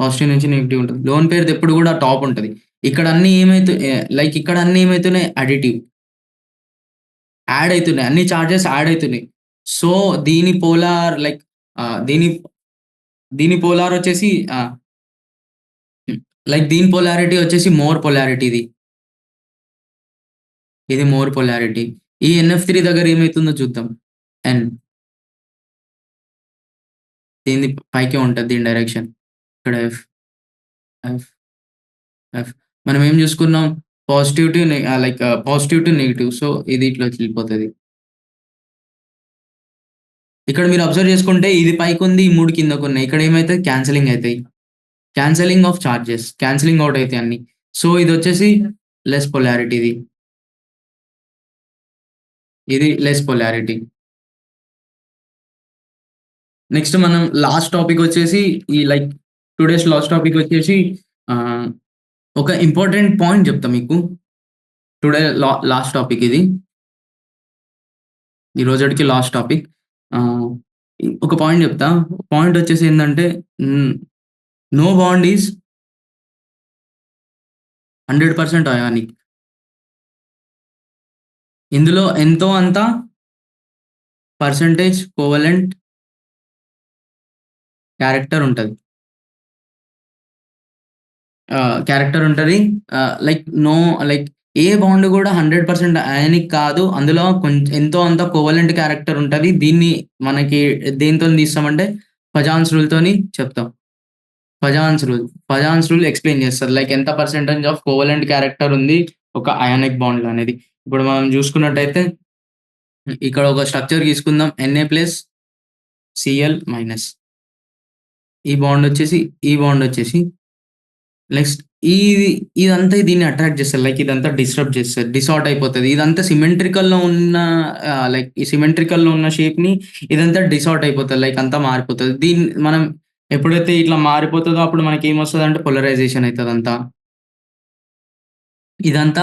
పాజిటివ్ నుంచి నెగెటివ్ ఉంటది. లోన్ పేర్‌ది ఎప్పుడు కూడా టాప్ ఉంటది. ఇక్కడ అన్నీ లైక్ ఇక్కడ అన్నీ ఏమైతున్నాయి అడిటివ్. యాడ్ అయితున్నాయి. అన్ని చార్జెస్ యాడ్ అయితున్నాయి. సో, దీని పోలార్ లైక్ దీని దీని పోలార్ వచ్చేసి లైక్ దీని పొలారిటీ వచ్చేసి మోర్ పొలారిటీది. ఇది మోర్ పొలారిటీ. ఈ ఎన్ఎఫ్3 దగ్గర ఏమైతుందో చూద్దాం. ఎన్ దీనిది పైకే ఉంటది దీని డైరెక్షన్. ఇక్కడ ఎఫ్, ఎఫ్, ఎఫ్. మనం ఏం చూసుకున్నాం positive to like positive to negative. So, ఇది ఇట్లా వెళ్ళిపోతది. ఇక్కడ మీరు అబ్జర్వ్ చేసుకుంటే ఇది పైకుంది, ఈ 3 కిందకున్నాయి. ఇక్కడ ఏమైతది క్యాన్సెలింగ్ అయితాయి. Cancelling of charges. Cancelling out అయితాయి అన్నీ. సో, ఇదొచ్చేసి లెస్ పొలారిటీది. ఇది లెస్ పొలారిటీ. నెక్స్ట్ మనం లాస్ట్ టాపిక్ వచ్చేసి ఈ లైక్ టుడేస్ లాస్ట్ టాపిక్ వచ్చేసి ఆహ్, ఒక ఇంపార్టెంట్ పాయింట్ చెప్తా మీకు. టుడే లాస్ట్ టాపిక్ ఇది. ఈ రోజుటికి లాస్ట్ టాపిక్. ఆహ్, ఒక పాయింట్ చెప్తా. పాయింట్ వచ్చేసి ఏందంటే hmm. No bond is 100% ionic. ఇందులో ఎంతో అంత పర్సెంటేజ్ కోవలెంట్ క్యారెక్టర్ ఉంటది. క్యారెక్టర్ ఉంటది. లైక్ లైక్ ఏ బాండ్ గూడా 100% అయానిక్ కాదు. అందులో ఎంతో అంత కోవలెంట్ క్యారెక్టర్ ఉంటది. దీన్ని మనకి దేనితోని తీస్తామంటే పజాన్స్ రూల్‌తోని చెప్తాం. పజాన్స్ రూల్ ఎక్స్‌ప్లెయిన్ చేస్తది. లైక్ ఎంత పర్సెంటేజ్ ఆఫ్ కోవలెంట్ క్యారెక్టర్ ఉంది ఒక అయానిక్ బాండ్‌లో అనేది. ఇప్పుడు మనం చూసుకున్నట్టయితే ఇక్కడ ఒక స్ట్రక్చర్ తీసుకుందాం. Na+Cl-. ఈ బాండ్ వచ్చేసి నెక్స్ట్ ఇది ఇదంతా దీన్ని అట్రాక్ట్ చేస్తది. లైక్ ఇదంతా డిస్టర్బ్ చేస్తది. డిసార్ట్ అయిపోతది. ఇదంతా సిమెట్రికల్‌లో ఉన్న లైక్ ఈ సిమెట్రికల్‌లో ఉన్న షేప్‌ని ఇదంతా డిసార్ట్ అయిపోతది. లైక్ అంతా మారిపోతది. దీన్ని మనం ఎప్పుడైతే ఇట్లా మారిపోతదో అప్పుడు మనకేమొస్తదంటే పోలరైజేషన్ అయితదంతా. ఇదంతా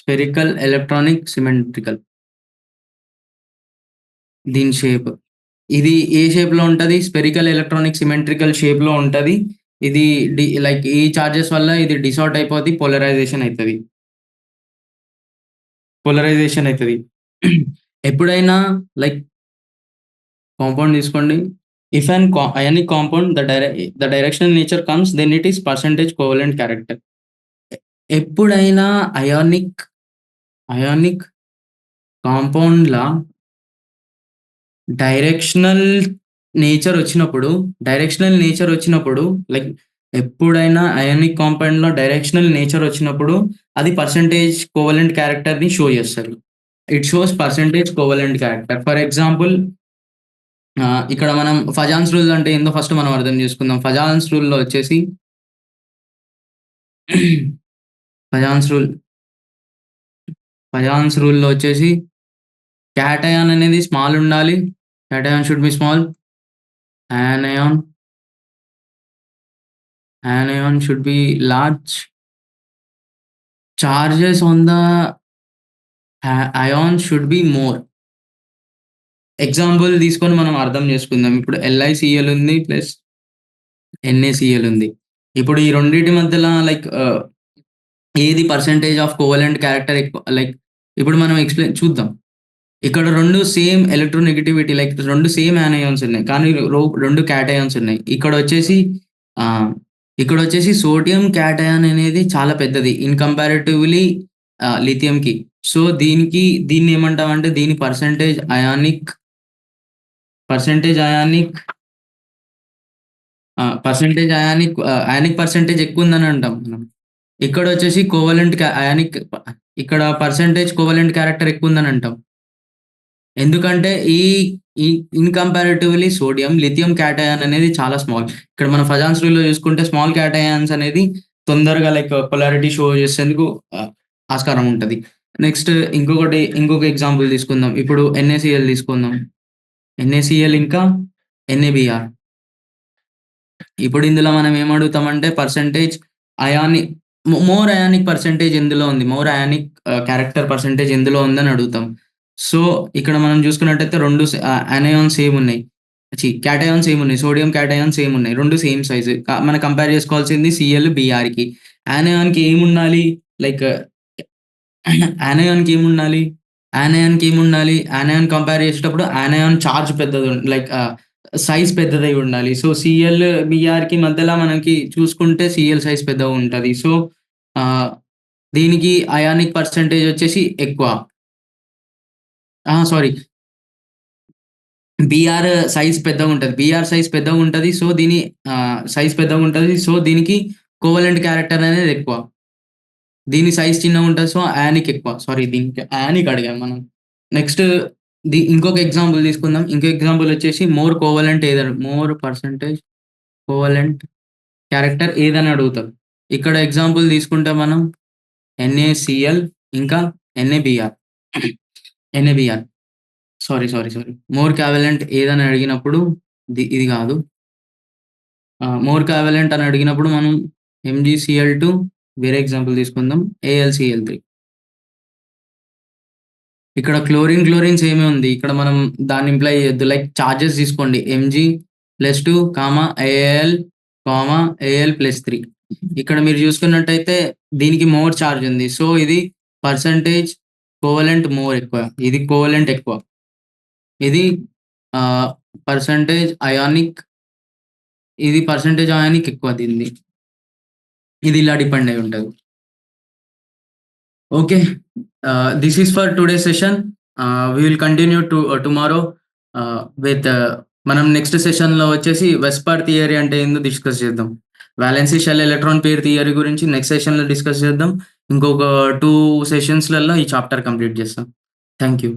స్పెరికల్ ఎలక్ట్రానిక్ సిమెట్రికల్. దీని షేప్. ఇది ఏ షేప్‌లో ఉంటది? స్పెరికల్ ఎలక్ట్రానిక్ సిమెట్రికల్ షేప్‌లో ఉంటది. ఇది లైక్ ఈ చార్జెస్ వల్ల ఇది డిసార్ట్ అయిపోద్ది. పోలరైజేషన్ అయితది. ఎప్పుడైనా లైక్ కాంపౌండ్ తీసుకోండి. If an ionic compound the directional nature comes then it is percentage covalent character. ఎప్పుడైనా అయానిక్ కాంపౌండ్‌ల డైరెక్షనల్ డైరెక్షనల్ నేచర్ వచ్చినప్పుడు లైక్ ఎప్పుడైనా అయానిక్ కాంపౌండ్‌లో డైరెక్షనల్ నేచర్ వచ్చినప్పుడు అది పర్సెంటేజ్ కోవలెంట్ క్యారెక్టర్‌ని షో చేస్తది. It shows percentage covalent character. For example ఇక్కడ మనం ఫజాన్స్ రూల్ అంటే ఏందో ఫస్ట్ మనం అర్థం చేసుకుందాం. ఫజాన్స్ రూల్‌లో వచ్చేసి ఫజాన్స్ రూల్ ఫజాన్స్ రూల్‌లో వచ్చేసి క్యాటయాన్ అనేది స్మాల్ ఉండాలి. Cation should be small. anion should be large. Charges on the ion should be more. Example తీసుకొని మనం అర్థం చేసుకుందాం. ఇప్పుడు LiCl ఉంది ప్లస్ NaCl ఉంది. ఇప్పుడు ఈ రెండిటి మధ్యల లైక్ ఏది పర్సెంటేజ్ ఆఫ్ కోవలెంట్ క్యారెక్టర్ ఎక్కువ లైక్ ఇప్పుడు మనం చూద్దాం. ఇక్కడ 2 same electronegativity like 2 same anions ఉన్నాయి. కానీ 2 క్యాటయాన్స్ ఉన్నాయి. ఇక్కడొచ్చేసి సోడియం క్యాటయాన్ అనేది చాలా పెద్దది ఇన్ కంపారిటివ్‌లీ లిథియంకి. సో, దీన్ని ఏమంటామంటే దీని అయానిక్ పర్సెంటేజ్ ఎక్కువుందని అంటాం మనం. ఇక్కడొచ్చేసి ఇక్కడ పర్సెంటేజ్ కోవలెంట్ క్యారెక్టర్ ఎక్కువుందని అంటాం. ఎందుకంటే ఇన్ కంపారిటివ్‌లీ లిథియం క్యాటయాన్ అనేది చాలా స్మాల్. ఇక్కడ మనం ఫజాన్స్ రూల్‌లో చూసుకుంటే స్మాల్ క్యాటయాన్స్ అనేది తొందరగా లైక్ పొలారిటీ షో చేసేందుకు ఆస్కారం ఉంటది. నెక్స్ట్ ఇంకొక ఎగ్జాంపుల్ తీసుకుందాం. ఇప్పుడు NaCl తీసుకుందాం. NaCl ఇంకా NaBr. ఇప్పుడు ఇందులో మనం ఏమడుగుతామంటే పర్సెంటేజ్ మోర్ అయానిక్ పర్సెంటేజ్ ఎందులో ఉంది? మోర్ అయానిక్ క్యారెక్టర్ పర్సెంటేజ్ ఎందులో ఉందని అడుగుతాం. సో, ఇక్కడ మనం చూసుకున్నట్టయితే 2 యానయాన్స్ సేమ్ ఉన్నాయి. క్యాటయాన్స్ సేమ్ ఉన్నాయి. సోడియం క్యాటయాన్స్ సేమ్ ఉన్నాయి. 2 సేమ్ సైజ్. మనం కంపేర్ చేసుకోవాల్సింది Cl, Brకి. యానయాన్‌కి ఏముండాలి? లైక్ యానయాన్‌కి ఏముండాలి? యానయాన్ కంపేర్ చేసేటప్పుడు యానయాన్ చార్జ్ పెద్దది లైక్ సైజ్ పెద్దదై ఉండాలి. సో, Cl, Brకి మధ్యల మనకి చూసుకుంటే Cl సైజ్ పెద్దగా ఉంటది. సో, ఆహ్, దీనికి అయానిక్ పర్సెంటేజ్ వచ్చేసి ఎక్కువ. సారీ. బీఆర్ సైజ్ పెద్దగుంటది. బీఆర్ సైజ్ పెద్దగుంటది. సో, సైజ్ పెద్దగుంటది. సో, దీనికి కోవలెంట్ క్యారెక్టర్ అనేది ఎక్కువ. దీని సైజ్ చిన్నగుంటది. సో, అయానిక్ ఎక్కువ. సారీ దీనికి అయానిక్ అడిగాం మనం. నెక్స్ట్ ఇంకొక ఎగ్జాంపుల్ తీసుకుందాం. ఇంకో ఎగ్జాంపుల్ వచ్చేసి మోర్ పర్సెంటేజ్ కోవలెంట్ క్యారెక్టర్ ఏదని అడుగుతారు. ఇక్కడ ఎగ్జాంపుల్ తీసుకుంటే మనం NaCl ఇంకా NaBr. NaBr. సారీ. మోర్ కావలెంట్ ఏదని అడిగినప్పుడు ఇది గాదు. మోర్ కావలెంట్ అని అడిగినప్పుడు మనం MgCl2 వేరే ఎగ్జాంపుల్ తీసుకుందాం. AlCl3. ఇక్కడ క్లోరిన్ సేమే ఉంది. ఇక్కడ మనం దాన్ని ఇంప్లై చేయొద్దు. లైక్ చార్జెస్ తీసుకోండి. Mg+2, Al, Al+3. ఇక్కడ మీరు చూసుకున్నట్టయితే దీనికి మోర్ చార్జ్ ఉంది. సో, ఇది పర్సెంటేజ్ కోవలెంట్ మోర్ ఎక్కువ. ఇది కోవలెంట్ ఎక్కువ. ఇది పర్సెంటేజ్ అయానిక్ ఇది పర్సెంటేజ్ అయానిక్ ఎక్కువ దీనిది. ఇది ఇలా డిపెండ్ అయి ఉంటది. Okay. This is for today session. We will continue tomorrow with మనం నెక్స్ట్ సెషన్‌లో వచ్చేసి వెస్పర్ థియరీ అంటే ఏందో డిస్కస్ చేద్దాం. Valency shell electron pair theory గురించి నెక్స్ట్ సెషన్‌లో డిస్కస్ చేద్దాం. ఇంకొక 2 సెషన్స్‌లలో ఈ చాప్టర్ కంప్లీట్ చేస్తాం. Thank you.